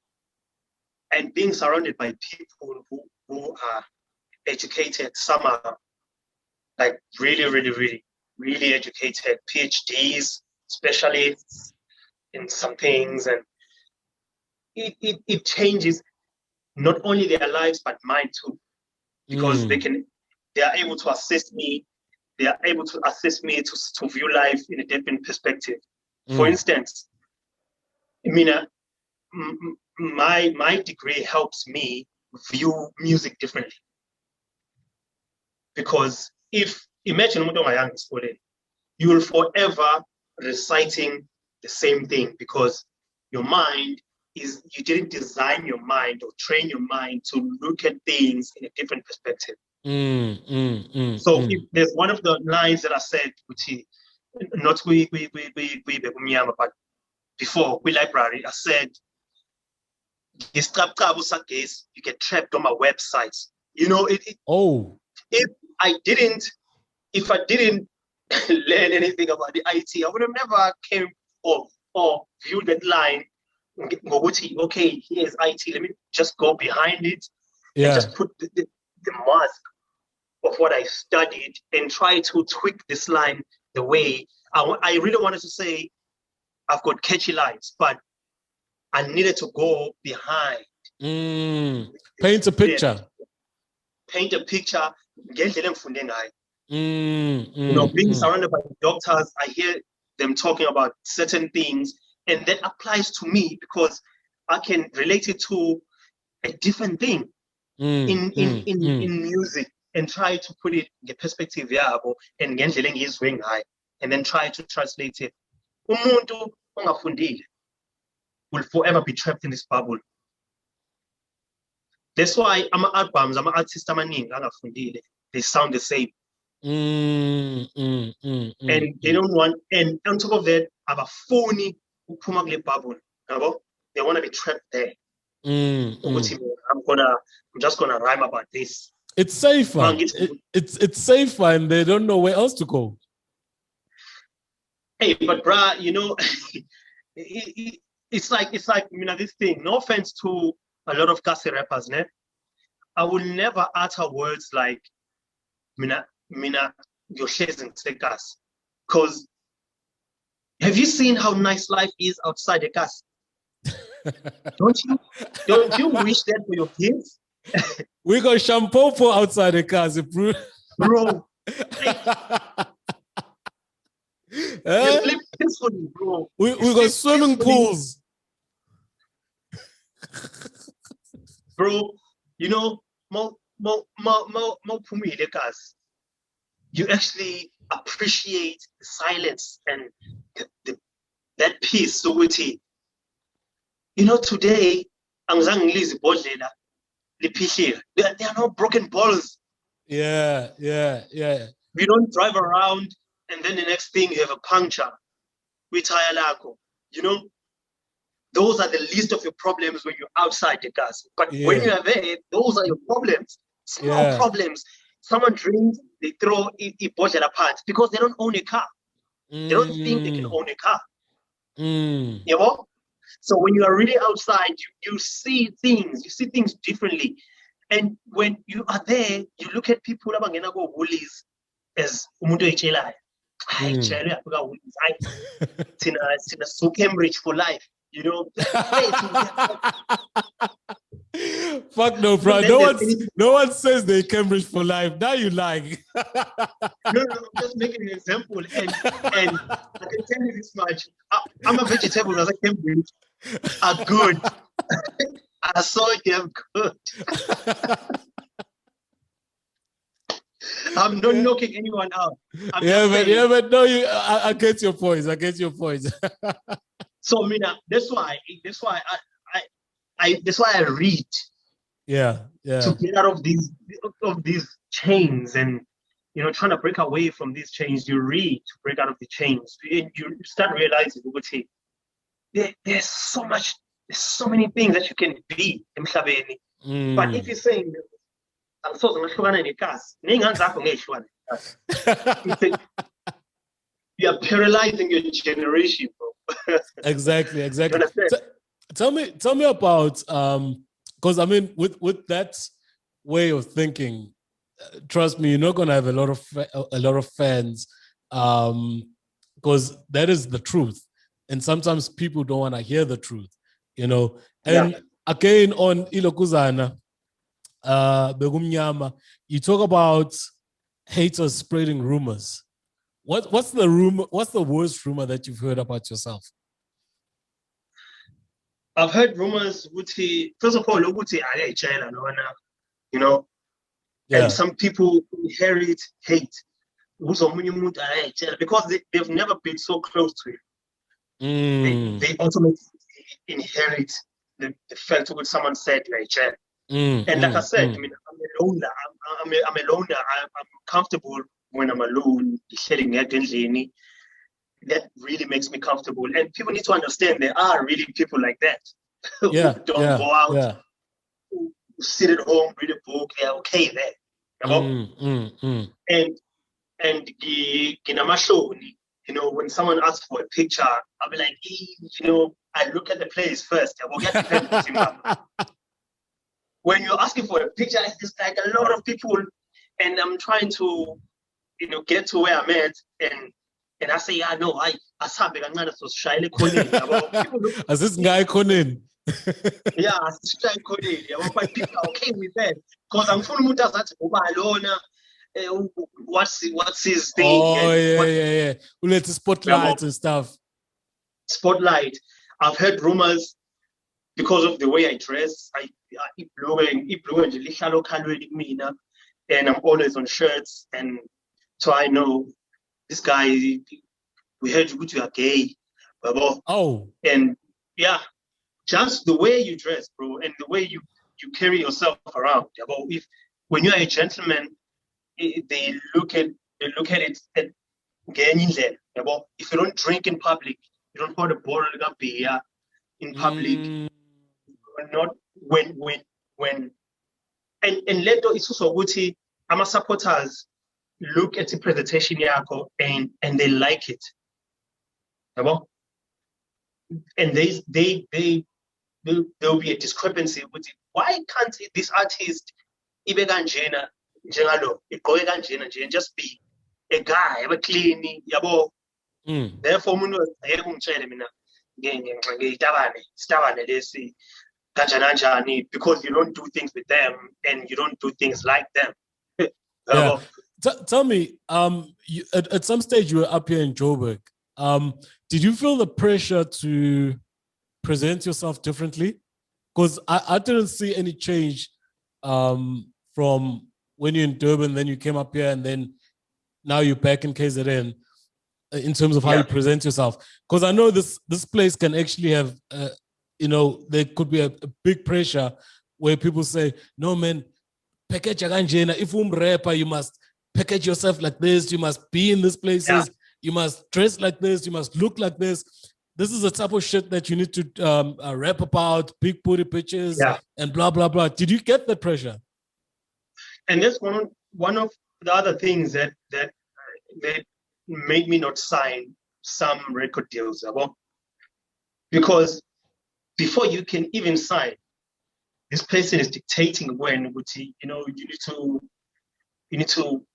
[SPEAKER 1] and being surrounded by people who are educated, some are like really, really, really, really educated, PhDs, specialists in some things, and it changes not only their lives but mine too, because they are able to assist me. They are able to assist me to view life in a different perspective. For instance, Mina, my degree helps me view music differently. Because if imagine you will forever reciting the same thing because your mind you didn't design your mind or train your mind to look at things in a different perspective. So if there's one of the lines that I said, which not we but before we library, I said, you get trapped on my websites. You know, if I didn't learn anything about the IT, I would have never came or viewed that line. Okay, here's IT. Let me just go behind it and just put the mask of what I studied and try to tweak this line the way I really wanted to say. I've got catchy lines, but I needed to go behind.
[SPEAKER 2] Paint a picture.
[SPEAKER 1] Paint a picture. Being surrounded by doctors, I hear them talking about certain things, and that applies to me because I can relate it to a different thing in music and try to put it in the perspective and then try to translate it. Umuntu ongafundile will forever be trapped in this bubble. That's why albums, artists angafundile, they sound the same. And they don't want, and on top of that, abafuni uphuma kule bubble. They want to be trapped there. I'm just gonna rhyme about this.
[SPEAKER 2] It's safer. It's safer, and they don't know where else to go.
[SPEAKER 1] Hey, but bruh, you know, it's like this thing. No offense to a lot of Kasi rappers, ne? I will never utter words like mina your shares in Tekas. Because have you seen how nice life is outside the Kas? Don't you wish that for your kids?
[SPEAKER 2] We got shampoo for outside the Kas, bro.
[SPEAKER 1] They live peacefully, bro.
[SPEAKER 2] We got swimming pools.
[SPEAKER 1] Bro, you know, you actually appreciate the silence and that peace. So you know, today, there are no broken balls.
[SPEAKER 2] Yeah.
[SPEAKER 1] We don't drive around and then the next thing you have a puncture. We tire lako. You know, those are the least of your problems when you're outside the gas. But when you are there, those are your problems. Small problems. Someone drinks, they throw a bottle apart because they don't own a car. They don't think they can own a car. You know? So when you are really outside, you see things differently. And when you are there, you look at people abangena go woolies as umuntu echelayo. Tina so Cambridge for life, you know.
[SPEAKER 2] Fuck no, bro. No one says they Cambridge for life. Now you like.
[SPEAKER 1] No, I'm just making an example. And I can tell you this much. I'm a vegetable as a Cambridge are good. I saw them good. I'm not knocking anyone out.
[SPEAKER 2] But no, I get your points.
[SPEAKER 1] So Mina, that's why I read.
[SPEAKER 2] Yeah.
[SPEAKER 1] To get out of these chains and trying to break away from these chains, you read to break out of the chains. You start realizing, there's so many things that you can be. But if you're saying you are paralyzing your generation, bro.
[SPEAKER 2] Exactly. Tell me about because I mean, with that way of thinking, trust me, you're not gonna have a lot of fans, because that is the truth, and sometimes people don't want to hear the truth, And again, on Ilokuzana, Begumnyama, you talk about haters spreading rumors. What's the rumor? What's the worst rumor that you've heard about yourself?
[SPEAKER 1] I've heard rumors, first of all, you know,
[SPEAKER 2] Yeah.
[SPEAKER 1] and some people inherit hate. Because they've never been so close to you. They automatically inherit the fact of what someone said, and like I said, I mean, I'm a loner. I'm a loner. I'm comfortable when I'm alone. That really makes me comfortable. And people need to understand there are really people like that who don't go out, who sit at home, read a book. They're okay there. And when someone asks for a picture, I'll be like, I look at the place first. I will get the when you're asking for a picture, it's like a lot of people, and I'm trying to, get to where I'm at, and I say, yeah, no, I sabe kancane sosishayela ekhoneni yabo.
[SPEAKER 2] As this guy khoneni.
[SPEAKER 1] Yeah, sosishayela ekhoneni yabo, but people are okay with that because angifuni umuntu azathi ngoba lona what's his thing.
[SPEAKER 2] Oh, yeah. Let's spotlight and stuff.
[SPEAKER 1] Spotlight. I've heard rumors because of the way I dress. And I'm always on shirts, and so I know this guy. We heard you are gay,
[SPEAKER 2] oh,
[SPEAKER 1] and yeah, just the way you dress, bro, and the way you carry yourself around. If when you're a gentleman, they look at it at if you don't drink in public, you don't hold a bottle of beer in public, not when and later it's also good. I'm a supporters look at the presentation yakho and they like it. And there'll be a discrepancy with it. Why can't this artist just be a guy, a clean, therefore because you don't do things with them and you don't do things like them.
[SPEAKER 2] Yeah. Tell me, at some stage you were up here in Joburg. Did you feel the pressure to present yourself differently? Because I didn't see any change from when you're in Durban, then you came up here, and then now you're back in KZN in terms of how you present yourself. Because I know this place can actually have, there could be a big pressure where people say, no, man, package if you're a rapper, you must package yourself like this, you must be in these places, you must dress like this, you must look like this. This is the type of shit that you need to rap about, big booty pictures, and blah, blah, blah. Did you get that pressure?
[SPEAKER 1] And that's one of the other things that made me not sign some record deals. Because before you can even sign, this person is dictating when, you need to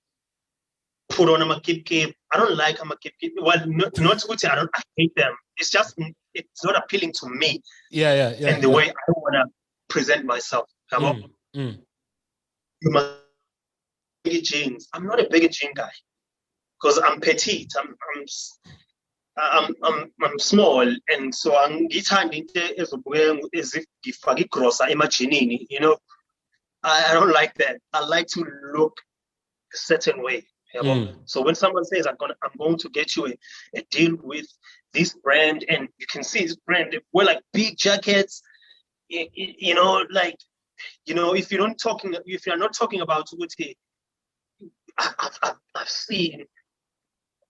[SPEAKER 1] put on a makip. I don't like a makip. Well, not I hate them. It's just, it's not appealing to me.
[SPEAKER 2] Yeah.
[SPEAKER 1] And the way I want to present myself. You must big jeans. I'm not a big jean guy because I'm petite. I'm small, and so I'm as if ngifake grossa emaginini. I don't like that. I like to look a certain way. So when someone says I'm going to get you a deal with this brand, and you can see this brand, they wear like big jackets, if you're not talking about Uti, I've seen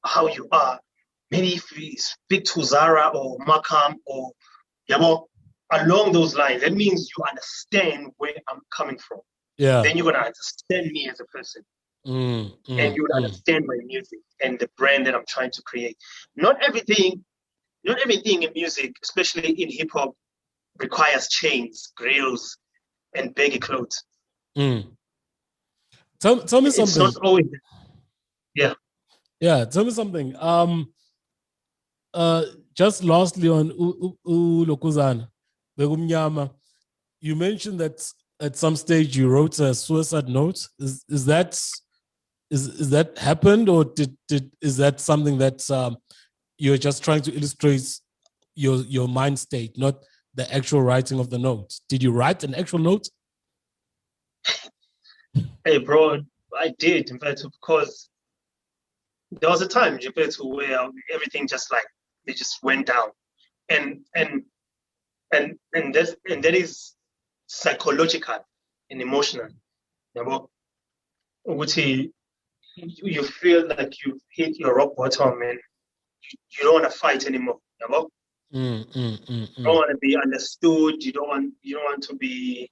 [SPEAKER 1] how you are. Maybe if we speak to Zara or Makam or along those lines, that means you understand where I'm coming from.
[SPEAKER 2] Yeah.
[SPEAKER 1] Then you're gonna understand me as a person. And you would understand my music and the brand that I'm trying to create. Not everything in music, especially in hip hop, requires chains, grills, and baggy clothes.
[SPEAKER 2] Tell me something.
[SPEAKER 1] It's not always.
[SPEAKER 2] Yeah. Tell me something. Just lastly on Lokuzana, Begumnyama, you mentioned that at some stage you wrote a suicide note. Is that happened, or is that something that you're just trying to illustrate your mind state, not the actual writing of the notes? Did you write an actual note?
[SPEAKER 1] Hey, bro, I did, in fact, because there was a time, where everything just like they just went down, and that is psychological and emotional. You know, which you feel like you hit your rock bottom and you don't want to fight anymore. You know? You don't want to be understood. You don't want to be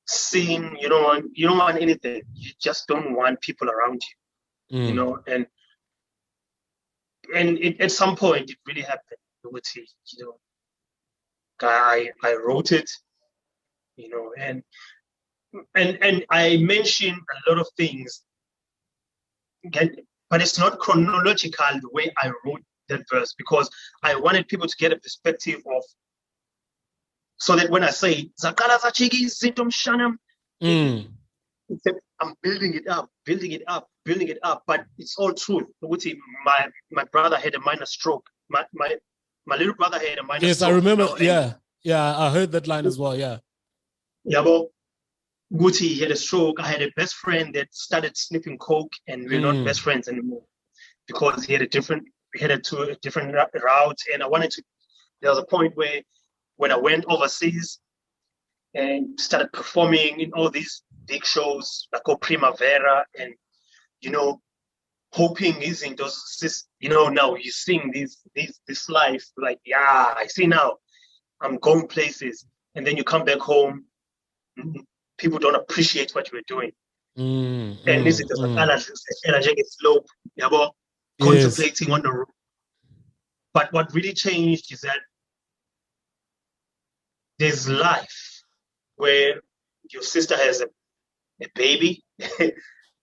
[SPEAKER 1] seen. You don't want anything. You just don't want people around you. You know, and at some point it really happened. You know, I wrote it. You know, and I mentioned a lot of things, but it's not chronological the way I wrote that verse, because I wanted people to get a perspective of, so that when I say Zakala Zachigi Zintom Shanam, I'm building it up, but it's all true. My brother had a minor stroke. My little brother had a minor stroke.
[SPEAKER 2] Yes, I remember. Yeah, I heard that line as well. Yeah.
[SPEAKER 1] Yeah, but Gucci had a stroke. I had a best friend that started sniffing coke, and we're not best friends anymore because he had a different route. And there was a point where when I went overseas and started performing in all these big shows like Primavera, and hoping is in those, now you sing this life, like, yeah, I see now, I'm going places, and then you come back home, people don't appreciate what you were doing. And this is the slope, contemplating on the road. But what really changed is that there's life where your sister has a baby,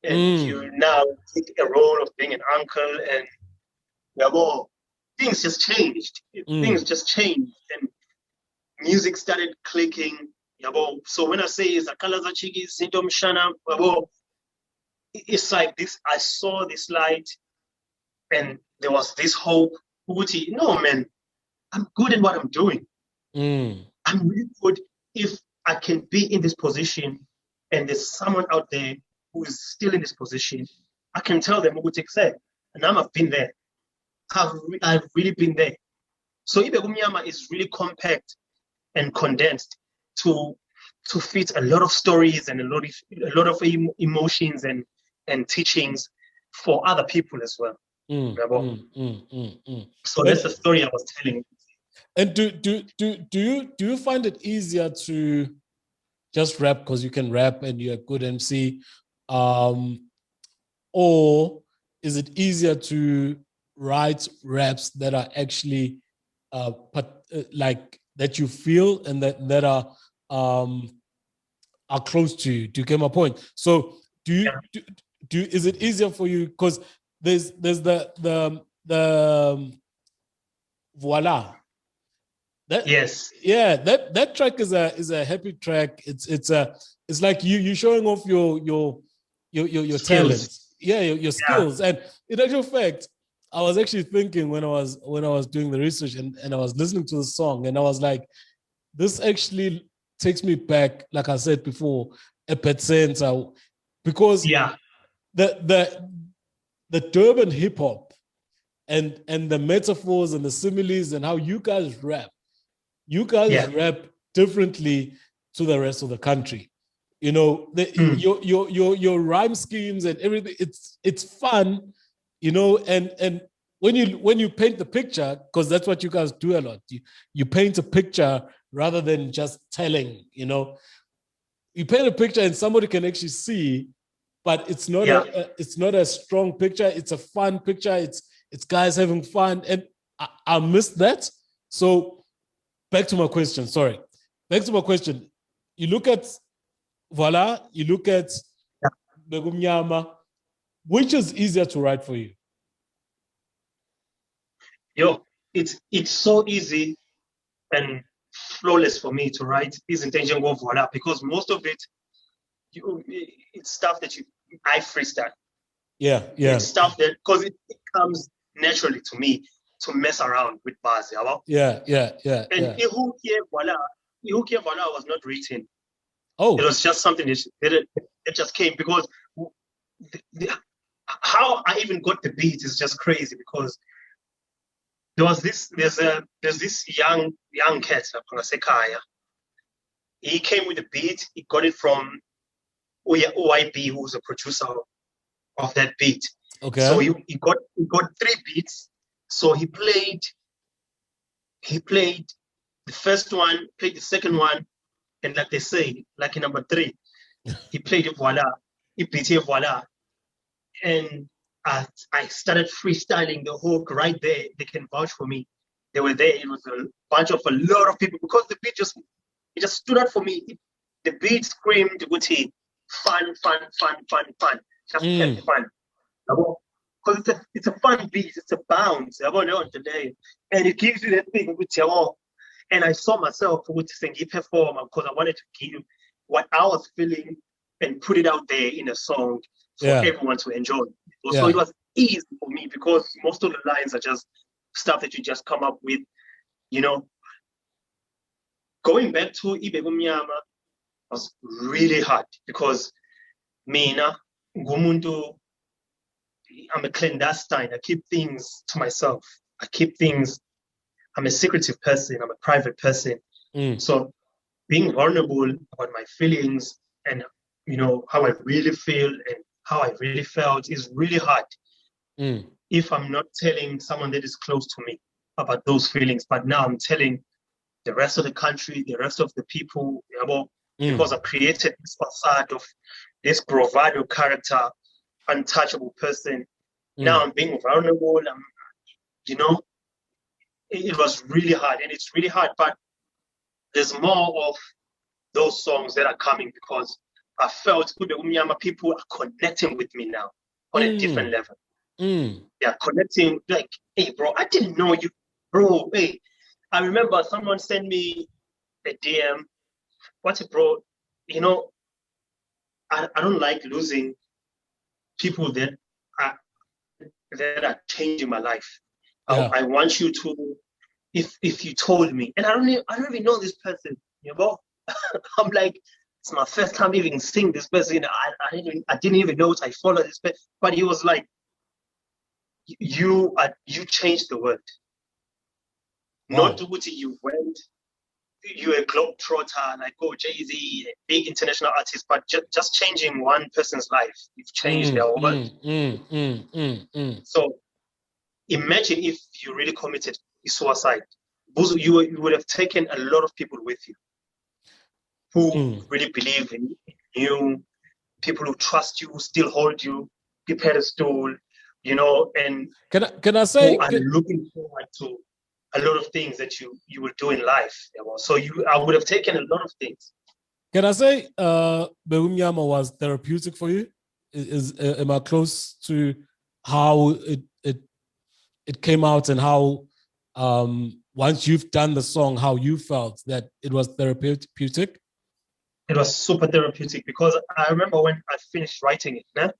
[SPEAKER 1] and you now take a role of being an uncle, and things just changed. Things just changed, and music started clicking. So when I say Zakalaza Chigi Syndrome Shana, it's like this. I saw this light, and there was this hope. No, man, I'm good at what I'm doing. I'm really good. If I can be in this position, and there's someone out there who is still in this position, I can tell them what to say. And I've been there. I've really been there. So Ibegumyama is really compact and condensed to fit a lot of stories and a lot of emotions and teachings for other people as well. So that's the story I was telling.
[SPEAKER 2] And do you find it easier to just rap because you can rap and you're a good MC, or is it easier to write raps that are actually like that you feel and that are close to you? Do you get my point? So is it easier for you because there's the voila. That track is a happy track. It's like you showing off your talent. Your skills. And in actual fact, I was actually thinking when I was doing the research and I was listening to the song, and I was like, this actually takes me back, like I said before, a pet sense, because the Durban hip hop and the metaphors and the similes and how you guys rap. You guys rap differently to the rest of the country. Your rhyme schemes and everything, it's fun, and when you paint the picture, because that's what you guys do a lot. You paint a picture rather than just telling, You paint a picture and somebody can actually see, but it's not it's not a strong picture. It's a fun picture. It's guys having fun, and I missed that. So back to my question. You look at Voila, you look at Begumnyama. Which is easier to write for you?
[SPEAKER 1] It's so easy and flawless for me to write this intention go Voila, because most of it, it's stuff that I freestyle.
[SPEAKER 2] Yeah.
[SPEAKER 1] It's stuff that, because it comes naturally to me. to mess around with bars.
[SPEAKER 2] Yeah.
[SPEAKER 1] And Ihu Kie Voila was not written.
[SPEAKER 2] Oh.
[SPEAKER 1] It was just something it just came because how I even got the beat is just crazy because there's this young cat, Kaya. He came with the beat. He got it from OYB, who's a producer of that beat.
[SPEAKER 2] Okay.
[SPEAKER 1] So he got 3 beats. So he played the first one, played the second one, and like they say, like in number 3, he played it voila, he beat it voila, and I started freestyling the hook right there. They can vouch for me. They were there. It was a lot of people because the beat just stood out for me. The beat screamed, "Guti, fun, just kept fun." Because it's a fun beat, it's a bounce. And it gives you that thing, and I saw myself saying perform because I wanted to give what I was feeling and put it out there in a song for everyone to enjoy. So it was easy for me because most of the lines are just stuff that you just come up with, Going back to Ibe Mnyama was really hard because Mina, Ngumuntu, I'm a clandestine. I keep things to myself. I'm a secretive person. I'm a private person. So being vulnerable about my feelings and, how I really feel and how I really felt is really hard if I'm not telling someone that is close to me about those feelings. But now I'm telling the rest of the country, the rest of the people, because I've created this facade of this bravado character, untouchable person. Now I'm being vulnerable. It was really hard, and it's really hard. But there's more of those songs that are coming because I felt people are connecting with me now on a different level. They are connecting like, hey, bro, I didn't know you, bro. Hey, I remember someone sent me a DM. What's it, bro? I don't like losing people that are changing my life. I want you to, if you told me, and I don't even know this person, I'm like, it's my first time even seeing this person. I didn't even know I follow this person, but he was like, you changed the world. Wow. Not to what you went. You're a globetrotter, like Jay-Z, a big international artist, but just changing one person's life, you've changed their world. So imagine if you really committed suicide. You would have taken a lot of people with you who really believe in you, people who trust you, still hold you, the pedestal, and
[SPEAKER 2] can I say,
[SPEAKER 1] who are looking forward to a lot of things that you will do in life. So I would have taken a lot of things.
[SPEAKER 2] Can I say Bewumnyama was therapeutic for you? Am I close to how it came out and how once you've done the song, how you felt that it was therapeutic?
[SPEAKER 1] It was super therapeutic because I remember when I finished writing it. Nah?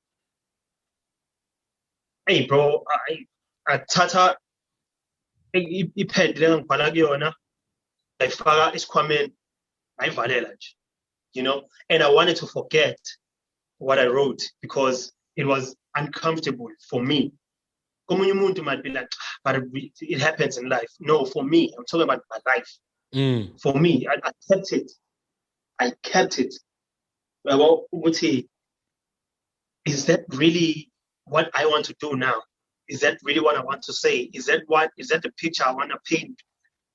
[SPEAKER 1] Hey, bro, I tata iphendile ngibhala kuyona ngayifaka esikhwameni ngayivalela nje, and I wanted to forget what I wrote because it was uncomfortable for me. Komunye umuntu might be like, but it happens in life. No, for me, I'm talking about my life. For me, I kept it. Well, is that really what I want to do now? Is that really what I want to say? Is that the picture I want to paint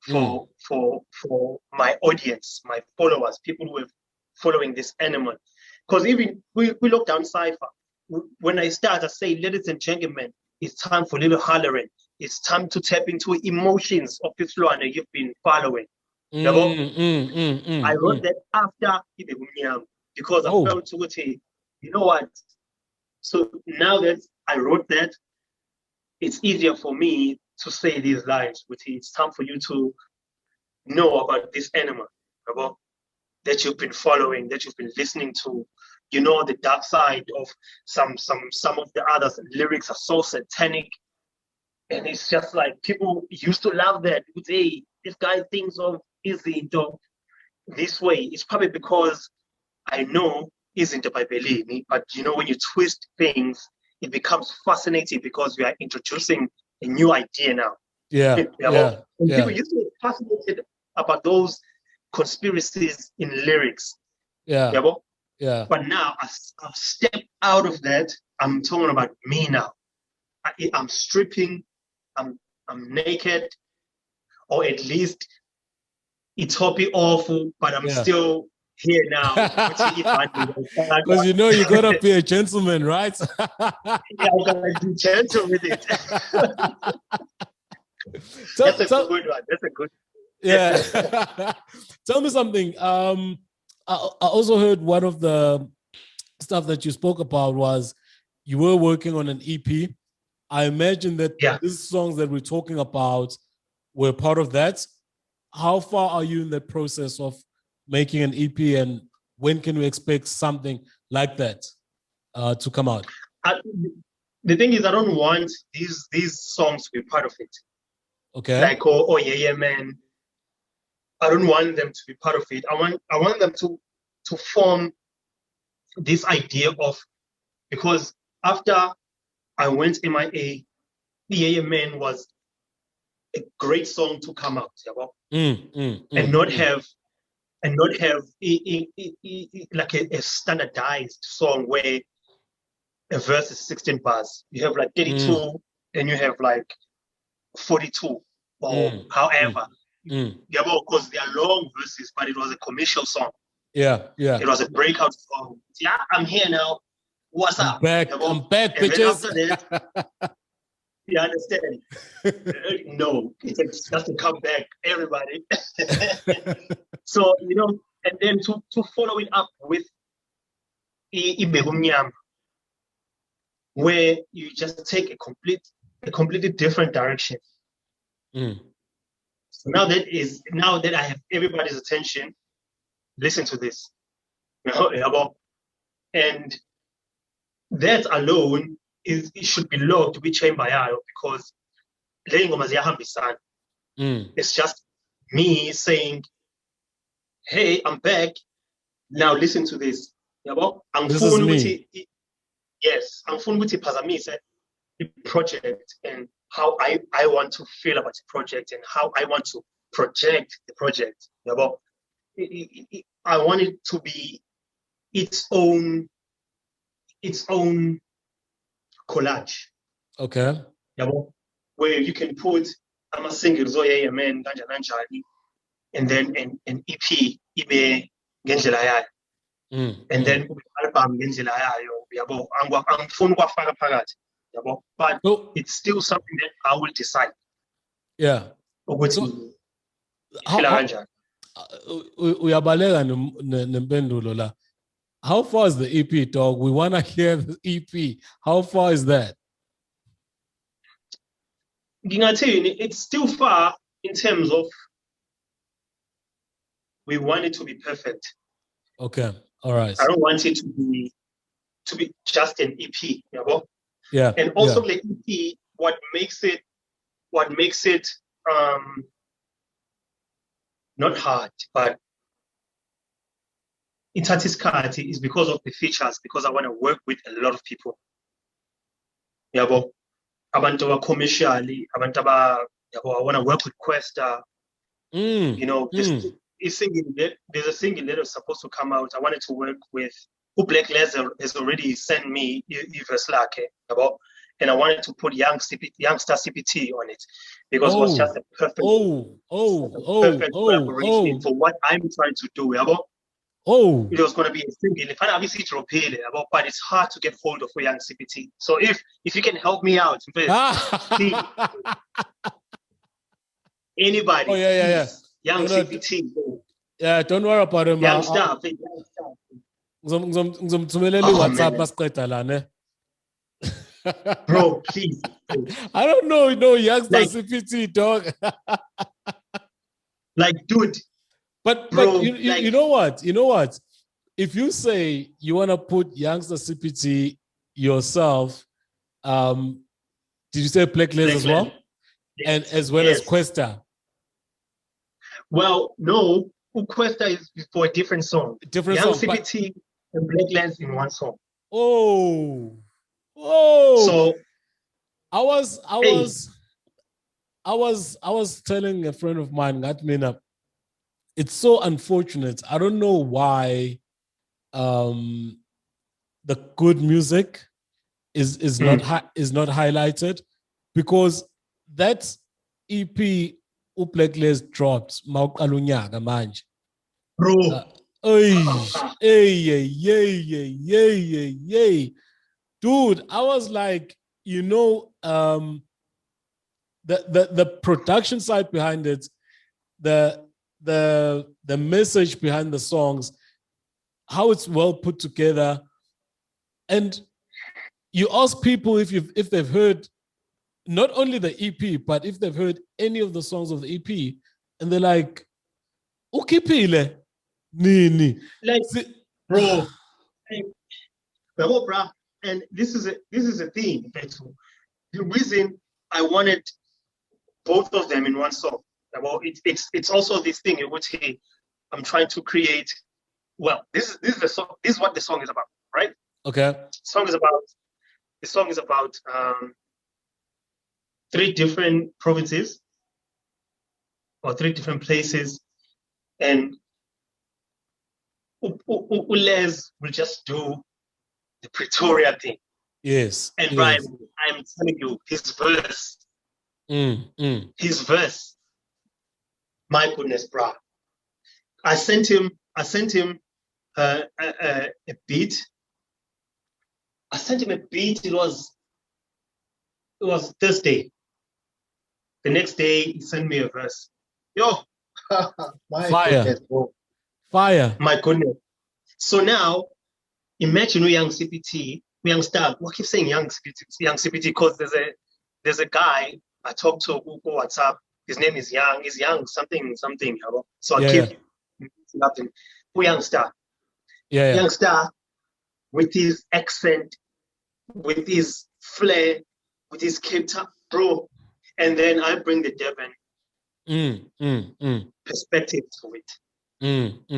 [SPEAKER 1] for my audience, my followers, people who are following this animal? Because even we look down Cypher. When I start, I say, ladies and gentlemen, it's time for little hollering. It's time to tap into emotions of this one that you've been following. I wrote that after because I felt you know what? So now that I wrote that, it's easier for me to say these lines. It's time for you to know about this animal, that you've been following, that you've been listening to. The dark side of some of the others. Lyrics are so satanic. And it's just like people used to love that. Would say, hey, this guy thinks of isn't this way. It's probably because I know isn't by believing, but when you twist things, it becomes fascinating because we are introducing a new idea now.
[SPEAKER 2] Yeah, yeah.
[SPEAKER 1] People used to be fascinated about those conspiracies in lyrics.
[SPEAKER 2] Yeah. Yeah.
[SPEAKER 1] But now I've stepped out of that. I'm talking about me now. I'm stripping. I'm naked, or at least it's hoppy awful, but I'm still here now.
[SPEAKER 2] Because you gotta be a gentleman, right?
[SPEAKER 1] Yeah, I gotta be gentle with it. That's a good one. That's a good.
[SPEAKER 2] Yeah. Tell me something. I also heard one of the stuff that you spoke about was you were working on an EP. I imagine that these songs that we're talking about were part of that. How far are you in the process of making an EP, and when can we expect something like that to come out?
[SPEAKER 1] The thing is, I don't want these songs to be part of it.
[SPEAKER 2] Okay.
[SPEAKER 1] Like yeah, man. I don't want them to be part of it. I want them to form this idea of, because after I went MIA, yeah, man was a great song to come out and not have like a standardized song where a verse is 16 bars. You have like 32 and you have like 42 or however. Because they are long verses, but it was a commercial song.
[SPEAKER 2] Yeah.
[SPEAKER 1] It was a breakout song. Yeah, I'm here now. What's up?
[SPEAKER 2] I'm back, bitches.
[SPEAKER 1] And then after that, you understand? No, it's just to come back, everybody. So, and then to follow it up with Ibegumnyam, where you just take a completely different direction. So now that I have everybody's attention, listen to this. And that alone it should be logged to be chained by Ayo, because it's just me saying, hey, I'm back. Now listen to this.
[SPEAKER 2] This is me.
[SPEAKER 1] Yes, I'm Funguti Pazamise, the project, and how I want to feel about the project and how I want to project the project. I want it to be its own collage.
[SPEAKER 2] Okay.
[SPEAKER 1] Where you can put I'm a single Zoya man and then an EP ibe ngendlela yayo. And then album ngendlela yayo. Angifuni ukwafaka phakathi. But it's still something that I will decide.
[SPEAKER 2] Yeah.
[SPEAKER 1] Ukuthi
[SPEAKER 2] uyabaleka nempendulo la. How far is the EP, dog? We want to hear the EP. How far is that?
[SPEAKER 1] It's still far in terms of we want it to be perfect.
[SPEAKER 2] Okay. All right.
[SPEAKER 1] I don't want it to be just an EP.
[SPEAKER 2] Yeah.
[SPEAKER 1] And also the EP, what makes it not hard, but itatiskati is because of the features, because I want to work with a lot of people. Abantu commercially, I want to work with Questa. There's a single that was supposed to come out. I wanted to work with who Black Laser has already sent me Yves Lake and I wanted to put Youngster CPT on it because it was just a perfect collaboration for what I'm trying to do. It was going to be a single. If I obviously drop it, but it's hard to get hold of Young CPT. So if you can help me out, please, anybody, Young CPT.
[SPEAKER 2] Yeah, don't worry about him.
[SPEAKER 1] Young stuff.
[SPEAKER 2] WhatsApp masiqeda la ne.
[SPEAKER 1] Bro, please.
[SPEAKER 2] I don't know, youngster CPT, dog.
[SPEAKER 1] Like, dude.
[SPEAKER 2] But you know what? You know what? If you say you want to put youngster CPT yourself, do Did you say Blacklist as well?
[SPEAKER 1] Yes.
[SPEAKER 2] And as well as Questa?
[SPEAKER 1] Well, no. Questa is for a different song.
[SPEAKER 2] Different
[SPEAKER 1] Young
[SPEAKER 2] song.
[SPEAKER 1] CPT and Blacklands in one song.
[SPEAKER 2] Oh.
[SPEAKER 1] So
[SPEAKER 2] I was telling a friend of mine, it's so unfortunate. I don't know why the good music is not highlighted, because that EP Blacklist dropped Mauqalunyaka manje.
[SPEAKER 1] Bro.
[SPEAKER 2] Dude, I was like, the production side behind it, the message behind the songs, how it's well put together. And you ask people if they've heard not only the EP, but if they've heard any of the songs of the EP, and they're like, "Ukipile, nini."
[SPEAKER 1] Like, bro, and this is a thing. The reason I wanted both of them in one song, well, it's also this thing in which I'm trying to create. Well, this is the song. This is what the song is about, right?
[SPEAKER 2] Okay.
[SPEAKER 1] The song is about 3 different provinces or 3 different places, and Les will just do the Pretoria thing.
[SPEAKER 2] Yes.
[SPEAKER 1] And
[SPEAKER 2] yes.
[SPEAKER 1] Brian, I'm telling you, his verse, my goodness, bro. I sent him a beat. I sent him a beat. It was Thursday. The next day, he sent me a verse. Yo, my
[SPEAKER 2] Fire.
[SPEAKER 1] goodness, bro.
[SPEAKER 2] Fire.
[SPEAKER 1] My goodness. So now, imagine we young CPT, we young star. What keep saying young CPT? Because there's a guy I talked to who WhatsApp. His name is Young. He's Young something. So I keep nothing. Who young star?
[SPEAKER 2] Yeah.
[SPEAKER 1] Young star with his accent, with his flair, with his Cape Town, bro. And then I bring the Durban perspective to it.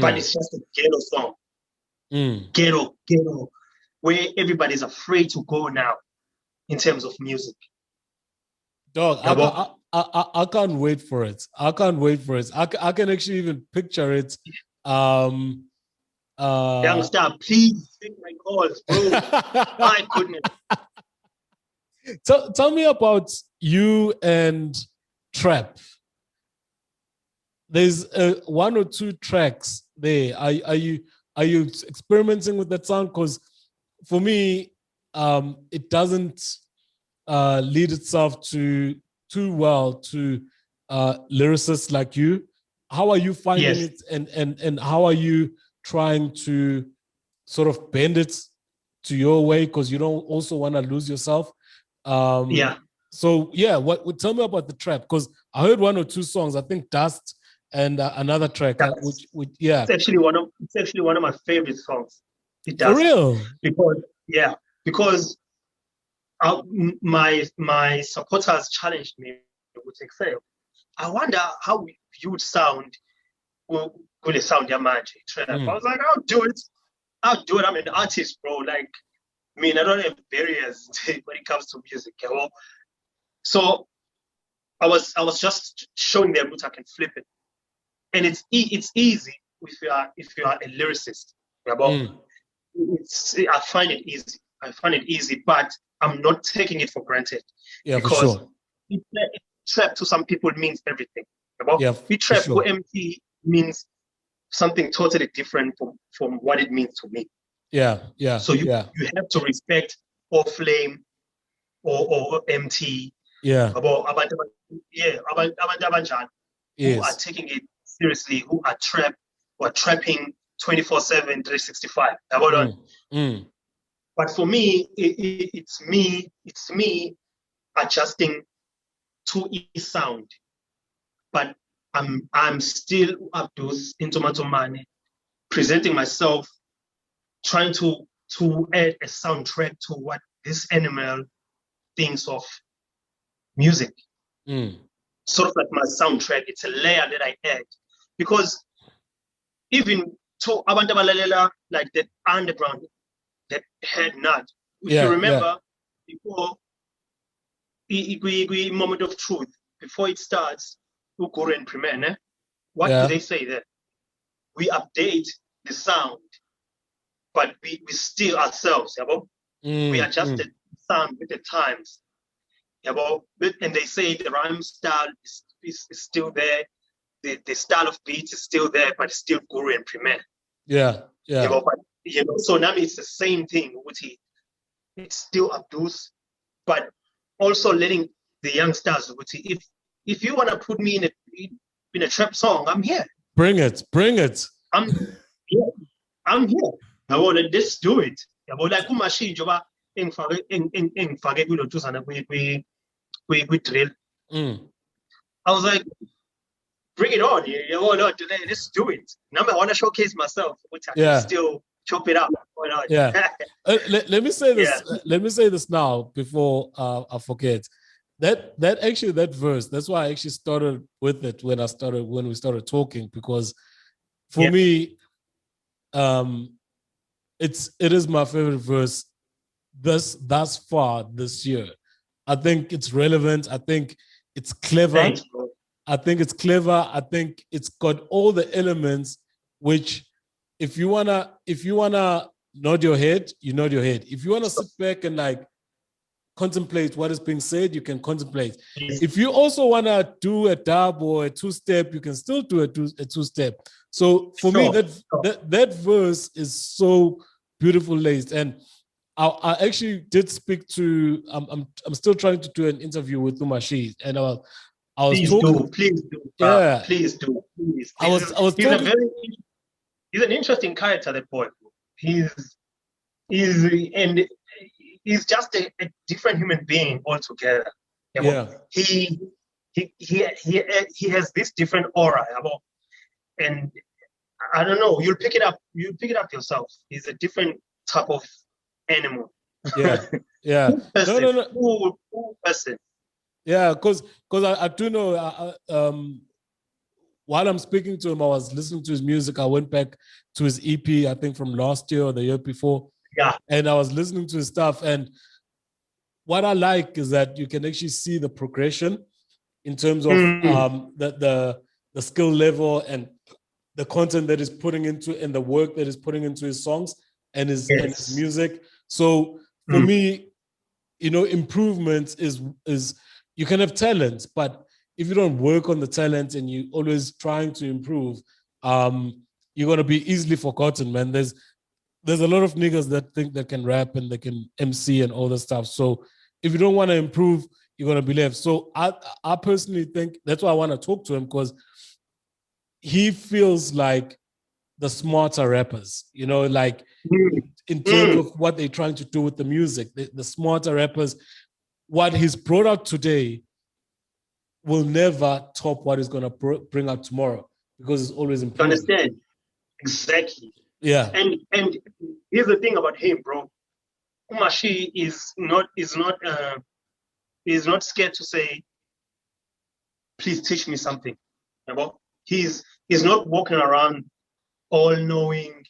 [SPEAKER 1] But it's just a ghetto song. Ghetto, where everybody's afraid to go now in terms of music.
[SPEAKER 2] Dog, I can't wait for it. I can actually even picture it.
[SPEAKER 1] Youngster, please take my calls, bro. My goodness.
[SPEAKER 2] Tell me about you and Trap. There's 1 or 2 tracks there. Are you experimenting with that sound? Because for me, it doesn't lead itself too well to lyricists like you. How are you finding it, and how are you trying to sort of bend it to your way, because you don't also want to lose yourself? So tell me about the Trap, because I heard 1 or 2 songs. I think Dust and another track, which
[SPEAKER 1] it's actually one of my favorite songs. It does.
[SPEAKER 2] For real?
[SPEAKER 1] Because my supporters challenged me with Excel. I wonder how you would sound with a sound Trap. I was like, I'll do it. I'm an artist, bro. Like, I mean, I don't have barriers when it comes to music. So I was just showing them that I can flip it, and it's easy if you are a lyricist. I find it easy. But I'm not taking it for granted.
[SPEAKER 2] Because
[SPEAKER 1] for sure. Trap to some people means everything. Trap for MT means something totally different from what it means to me. So you have to respect or Flame or MT. Who are taking it seriously, who are trapping 24/7, 365. But for me, it's me adjusting to each sound. But I'm still Abdus into Matomane, presenting myself, trying to add a soundtrack to what this animal thinks of music. Sort of like my soundtrack. It's a layer that I add. Because even to abantu abalalela, like that underground, that had not. If you remember, before moment of truth, before it starts, Ukuru and Premier, what do they say there? We update the sound, but we still ourselves. We adjusted the sound with the times. And they say the rhyme style is still there. The style of beats is still there, but it's still Guru and Premier. So now it's the same thing. It's still Abdus, but also letting the young stars. If you want to put me in a trap song, I'm here.
[SPEAKER 2] Bring it.
[SPEAKER 1] I'm here. Let's do it. Like kumashi njoba engifake kulo thusana kwi drill. I was like, bring it on. Let's do it. Now I want to showcase myself, which I can still chop it up.
[SPEAKER 2] Let me say this. Let me say this now before I forget. That verse. That's why I actually started with it when we started talking, because for me, it is my favorite verse thus far this year. I think it's relevant. I think it's clever.
[SPEAKER 1] Thanks, bro.
[SPEAKER 2] I think it's clever. I think it's got all the elements which, if you wanna nod your head, you nod your head. If you wanna sit back and like contemplate what is being said, you can contemplate. If you also wanna do a dub or a two-step, you can still do a two-step. So for me, that verse is so beautiful laced. And I actually did speak to. I'm still trying to do an interview with Umashi, and I was talking.
[SPEAKER 1] Please do. Please do.
[SPEAKER 2] I was talking.
[SPEAKER 1] He's an interesting character, that boy. He's just a different human being altogether. He has this different aura. And I don't know, you'll pick it up yourself. He's a different type of animal.
[SPEAKER 2] No.
[SPEAKER 1] Cool person.
[SPEAKER 2] Because I do know, while I'm speaking to him, I was listening to his music. I went back to his EP, I think from last year or the year before. And I was listening to his stuff. And what I like is that you can actually see the progression in terms of the skill level and the content that he's putting into and the work that he's putting into his songs and his music. So for me, improvement is you can have talent, but if you don't work on the talent and you're always trying to improve, you're going to be easily forgotten, man. There's a lot of niggas that think they can rap and they can MC and all that stuff. So if you don't want to improve, you're going to be left. So I personally think that's why I want to talk to him, because he feels like the smarter rappers, like in terms of what they're trying to do with the music, the smarter rappers, what he's brought out today will never top what he's going to bring out tomorrow, because it's always improving.
[SPEAKER 1] Understand? Exactly.
[SPEAKER 2] Yeah.
[SPEAKER 1] And here's the thing about him, bro. Umashi is not scared to say, please teach me something. He's not walking around all knowing,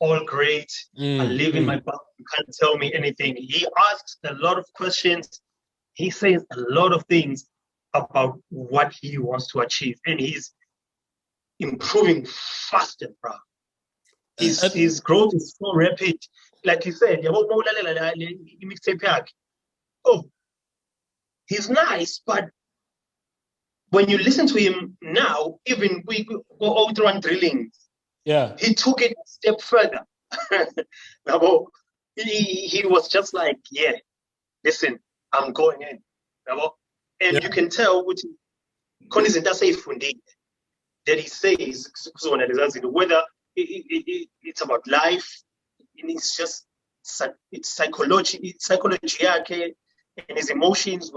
[SPEAKER 1] all great. I live in my bubble. You can't tell me anything. He asks a lot of questions. He says a lot of things about what he wants to achieve, and he's improving faster, bro. His growth is so rapid. Like you said, he's nice, but when you listen to him now, even we go all through drilling, he took it a step further. He was just like, listen, I'm going in. And you can tell which that he says whether it's about life, and it's just psychology and his emotions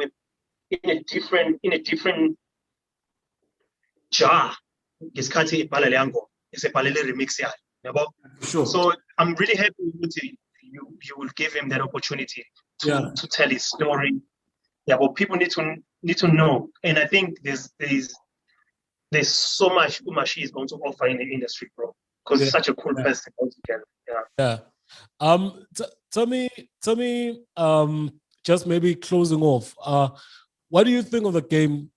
[SPEAKER 1] in a different jar.
[SPEAKER 2] Sure.
[SPEAKER 1] So I'm really happy that you will give him that opportunity to tell his story. Yeah, but people need to know, and I think there's so much Umashi is going to offer in the industry, bro. Because he's such a cool person altogether. Yeah.
[SPEAKER 2] Tell me, just maybe closing off. What do you think of the game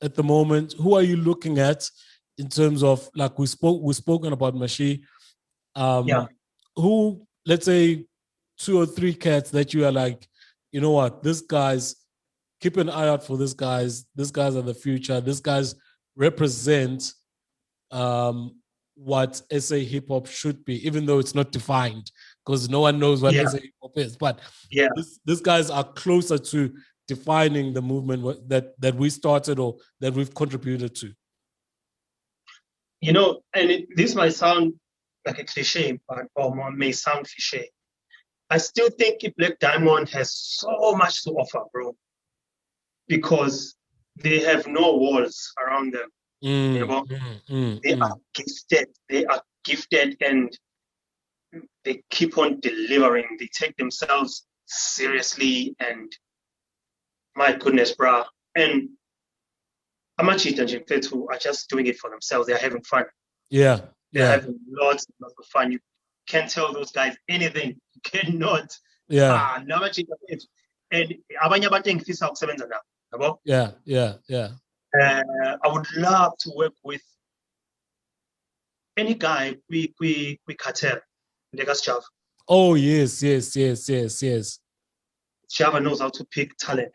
[SPEAKER 2] at the moment? Who are you looking at in terms of, like, we've spoken about Mashi? Who, let's say, 2 or 3 cats that you are like, you know what, this guy's, keep an eye out for this guys. These guys are the future. These guys represent what SA hip hop should be, even though it's not defined, because no one knows what SA hip hop is. But these guys are closer to defining the movement that we started or that we've contributed to.
[SPEAKER 1] You know, and this might sound like a cliche, or may sound cliche. I still think Black Diamond has so much to offer, bro, because they have no walls around them. They are gifted. They are gifted, and they keep on delivering. They take themselves seriously, and my goodness, bro. And Amachita and Jimpetu are just doing it for themselves. They're having fun.
[SPEAKER 2] They're
[SPEAKER 1] having lots of fun. You can't tell those guys anything. You cannot. And abanye abantu engifisa ukusebenza nabo, yabo? I would love to work with any guy we cartel, Legas Java.
[SPEAKER 2] Oh yes.
[SPEAKER 1] Java knows how to pick talent.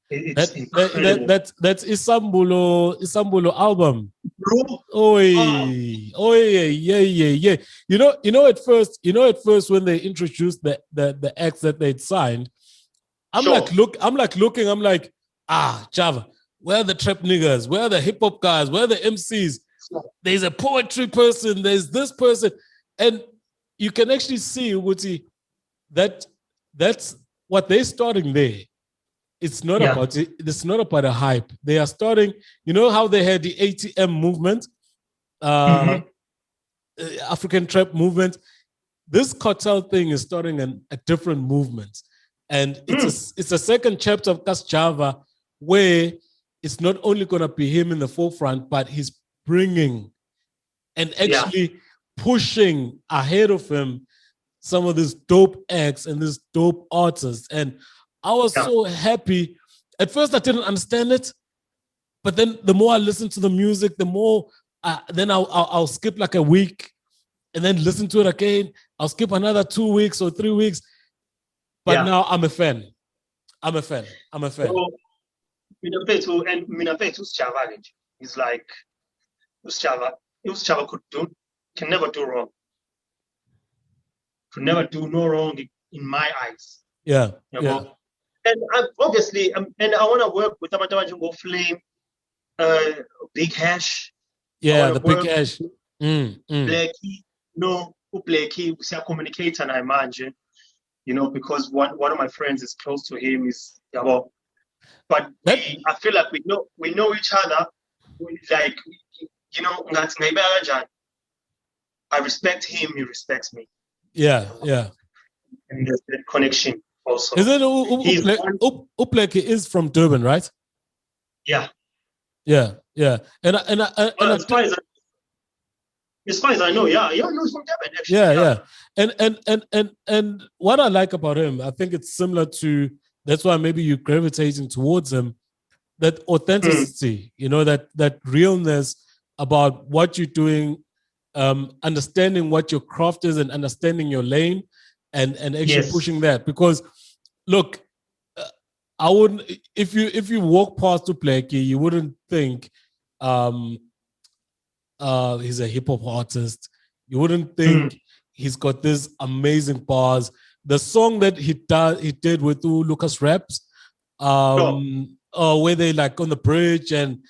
[SPEAKER 1] It's incredible.
[SPEAKER 2] That's Isambulo album. Yeah. You know at first when they introduced the acts that they'd signed, I'm like looking, Java, where are the trap niggas? Where are the hip hop guys? Where are the MCs? There's a poetry person, there's this person. And you can actually see, Wuti, that's what they're starting there. It's not about it. It's not about a hype. They are starting. You know how they had the ATM movement, African trap movement. This cartel thing is starting a different movement, and it's a second chapter of Kas Java where it's not only going to be him in the forefront, but he's bringing and actually pushing ahead of him some of these dope acts and these dope artists. And I was so happy. At first, I didn't understand it, but then the more I listened to the music, the more then I'll skip like a week and then listen to it again. I'll skip another 2 weeks or 3 weeks. But now I'm a fan. So,
[SPEAKER 1] Minafetu's Java, he's like, Java can never do wrong. Could never do no wrong in my eyes. And obviously, and I want to work with Amatawanjungo Flame, Big Hash.
[SPEAKER 2] The Big Hash.
[SPEAKER 1] Blackie, Blackie, we are communicating, I imagine, because one of my friends is close to him, is Yabo. But I feel like we know each other. Like, I respect him, he respects me. And there's that connection also.
[SPEAKER 2] Is it Upleki is from Durban, right?
[SPEAKER 1] Yeah.
[SPEAKER 2] And
[SPEAKER 1] as far as I know, he's from Durban, actually.
[SPEAKER 2] And what I like about him, I think it's similar to, that's why maybe you're gravitating towards him, that authenticity, that realness about what you're doing, understanding what your craft is and understanding your lane and actually pushing that. Because look, I wouldn't, if you walk past Upleki, you wouldn't think he's a hip hop artist. You wouldn't think he's got this amazing bars. The song that he did with Lucas Raps, where they like on the bridge and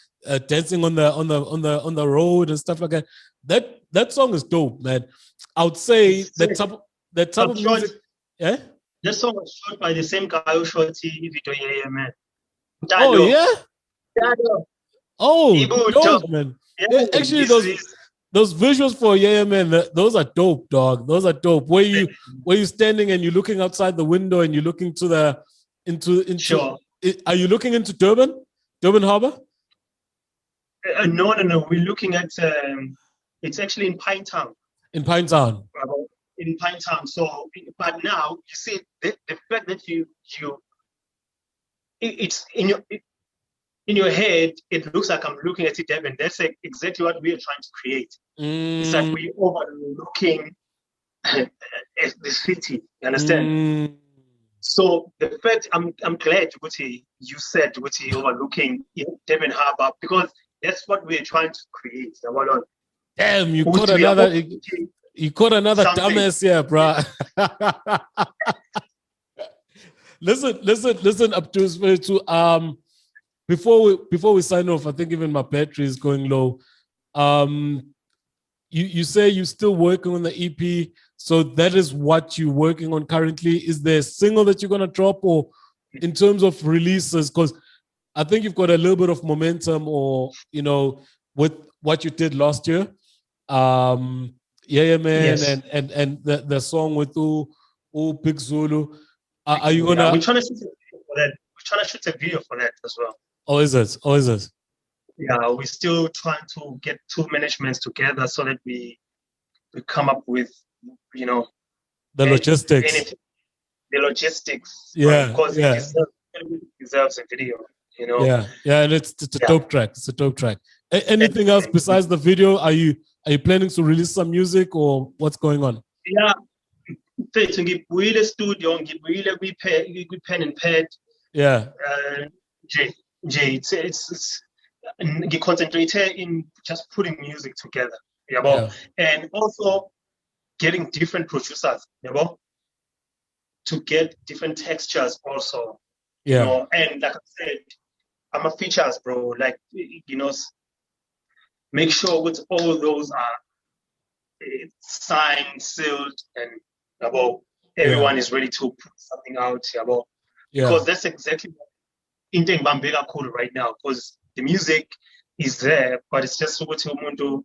[SPEAKER 2] dancing on the road and stuff like that. That song is dope, man. I would say that type of music. Yeah.
[SPEAKER 1] That song was shot by the same guy who shot the video, man.
[SPEAKER 2] Oh yeah. Oh, dope, man. Yeah, actually, those visuals for Man, those are dope, dog. Those are dope. Where you standing and you're looking outside the window and you're looking to the into Are you looking into Durban Harbor?
[SPEAKER 1] No. We're looking at it's actually in Pinetown.
[SPEAKER 2] In Pinetown.
[SPEAKER 1] In Pinetown. So, but now you see the fact that it's in your head, it looks like I'm looking at it, Devin. That's exactly what we are trying to create. It's like we're overlooking the city. You understand? So the fact I'm glad you said overlooking Devon Harbour, because that's what we're trying to create.
[SPEAKER 2] Damn, you caught another dumbass here, bro. listen, Abdus, to before we sign off, I think even my battery is going low. You say you're still working on the EP, so that is what you're working on currently. Is there a single that you're gonna drop, or in terms of releases? Because I think you've got a little bit of momentum, or with what you did last year. Man, yes. and the song with Big Zulu. Are you gonna?
[SPEAKER 1] We're trying to shoot a video for that. We're trying to shoot a video for that as well.
[SPEAKER 2] Oh, is it?
[SPEAKER 1] Yeah, we're still trying to get two managements together so that we come up with,
[SPEAKER 2] the logistics.
[SPEAKER 1] The logistics.
[SPEAKER 2] Yeah,
[SPEAKER 1] because it deserves a video.
[SPEAKER 2] Yeah, and it's a dope track. It's a dope track. Anything else besides the video? Are you planning to release some music, or what's going on?
[SPEAKER 1] Yeah, ngibuyile studio, ngibuyile pen and pad.
[SPEAKER 2] Yeah.
[SPEAKER 1] It's concentrate in just putting music together, and also getting different producers, to get different textures also. And like I said, I'm a features, bro. Like, make sure with all those are signed, sealed, and everyone is ready to put something out, because that's exactly what into Bambega cool right now, because the music is there, but it's just what umuntu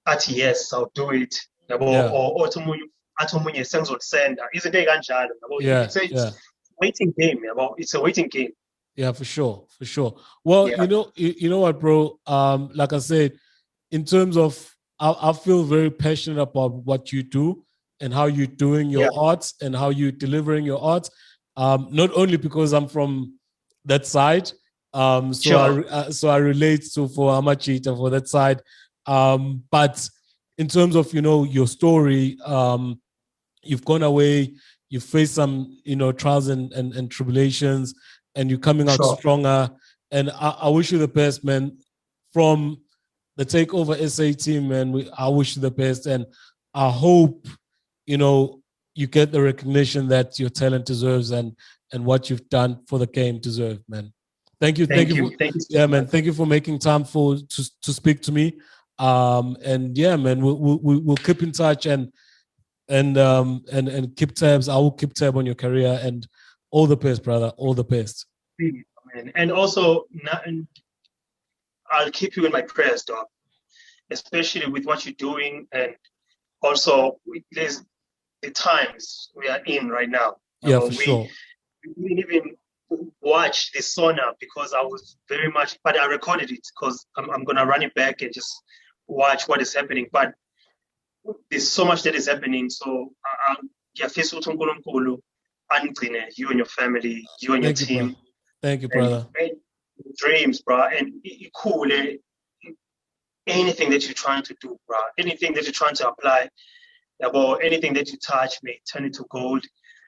[SPEAKER 1] at yes, I'll do it, or atomunye sengs will send. Isn't it kanjalo? It's a waiting game, it's a waiting game.
[SPEAKER 2] Yeah, for sure. Well, you know what, bro? Like I said, in terms of, I feel very passionate about what you do and how you're doing your art and how you're delivering your art. Not only because I'm from that side, so I relate to for Amachita for that side, but in terms of your story, you've gone away, you faced some trials and tribulations, and you're coming out stronger. And I wish you the best, man. From the Takeover SA team, man, I wish you the best, and I hope you get the recognition that your talent deserves and what you've done for the game deserves, man. Thank you.
[SPEAKER 1] Thank you.
[SPEAKER 2] Man. Thank you for making time to speak to me. And yeah, man, we'll keep in touch and keep tabs. I will keep tab on your career, and all the best, brother. All the best.
[SPEAKER 1] And also, I'll keep you in my prayers, dog. Especially with what you're doing, and also there's the times we are in right now.
[SPEAKER 2] Yeah, for sure.
[SPEAKER 1] We didn't even watch the sauna because I was very much, but I recorded it because I'm gonna run it back and just watch what is happening. But there's so much that is happening. So you and your family, you and your team.
[SPEAKER 2] Bro. Thank you, brother.
[SPEAKER 1] And dreams, bro, and cool. Anything that you're trying to do, bro, anything that you're trying to apply, anything that you touch may turn into gold.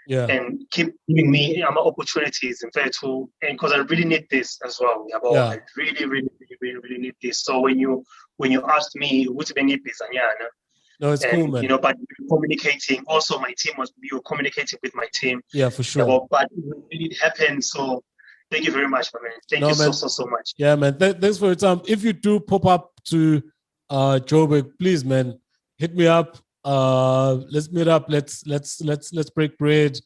[SPEAKER 2] Yeah.
[SPEAKER 1] And keep giving me opportunities in fact too, and because I really need this as well. I really need this. So when you asked me what's been
[SPEAKER 2] no, it's cool, man.
[SPEAKER 1] But communicating. Also, my team you were communicating with my team.
[SPEAKER 2] Yeah, for sure.
[SPEAKER 1] But it happened. So thank you very much, my man. Thank you so much.
[SPEAKER 2] Yeah, man. Thanks for your time. If you do pop up to Joburg, please, man, hit me up. Let's meet up. Let's break bread.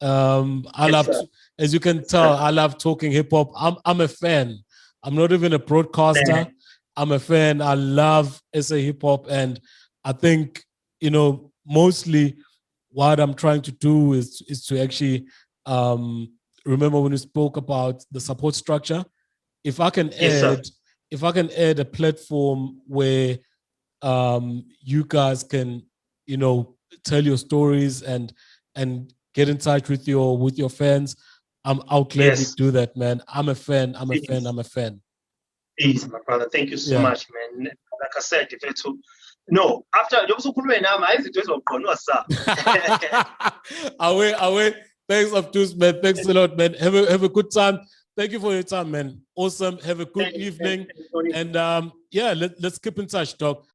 [SPEAKER 2] As you can tell, I love talking hip hop. I'm a fan. I'm not even a broadcaster. Man. I'm a fan. I love SA hip hop, and I think mostly what I'm trying to do is to actually remember when we spoke about the support structure, if I can
[SPEAKER 1] Yes, sir.
[SPEAKER 2] add a platform where you guys can, tell your stories and get in touch with your fans, I'll gladly
[SPEAKER 1] Yes.
[SPEAKER 2] do that, man. I'm a fan.
[SPEAKER 1] Please, my brother. Thank you so
[SPEAKER 2] Yeah.
[SPEAKER 1] much, man. Like I said, if it's no, after sir.
[SPEAKER 2] Away. Thanks, Abdus, man. Thanks a lot, man. Have a good time. Thank you for your time, man. Awesome. Have a good evening.
[SPEAKER 1] Tony.
[SPEAKER 2] And let's keep in touch, dog.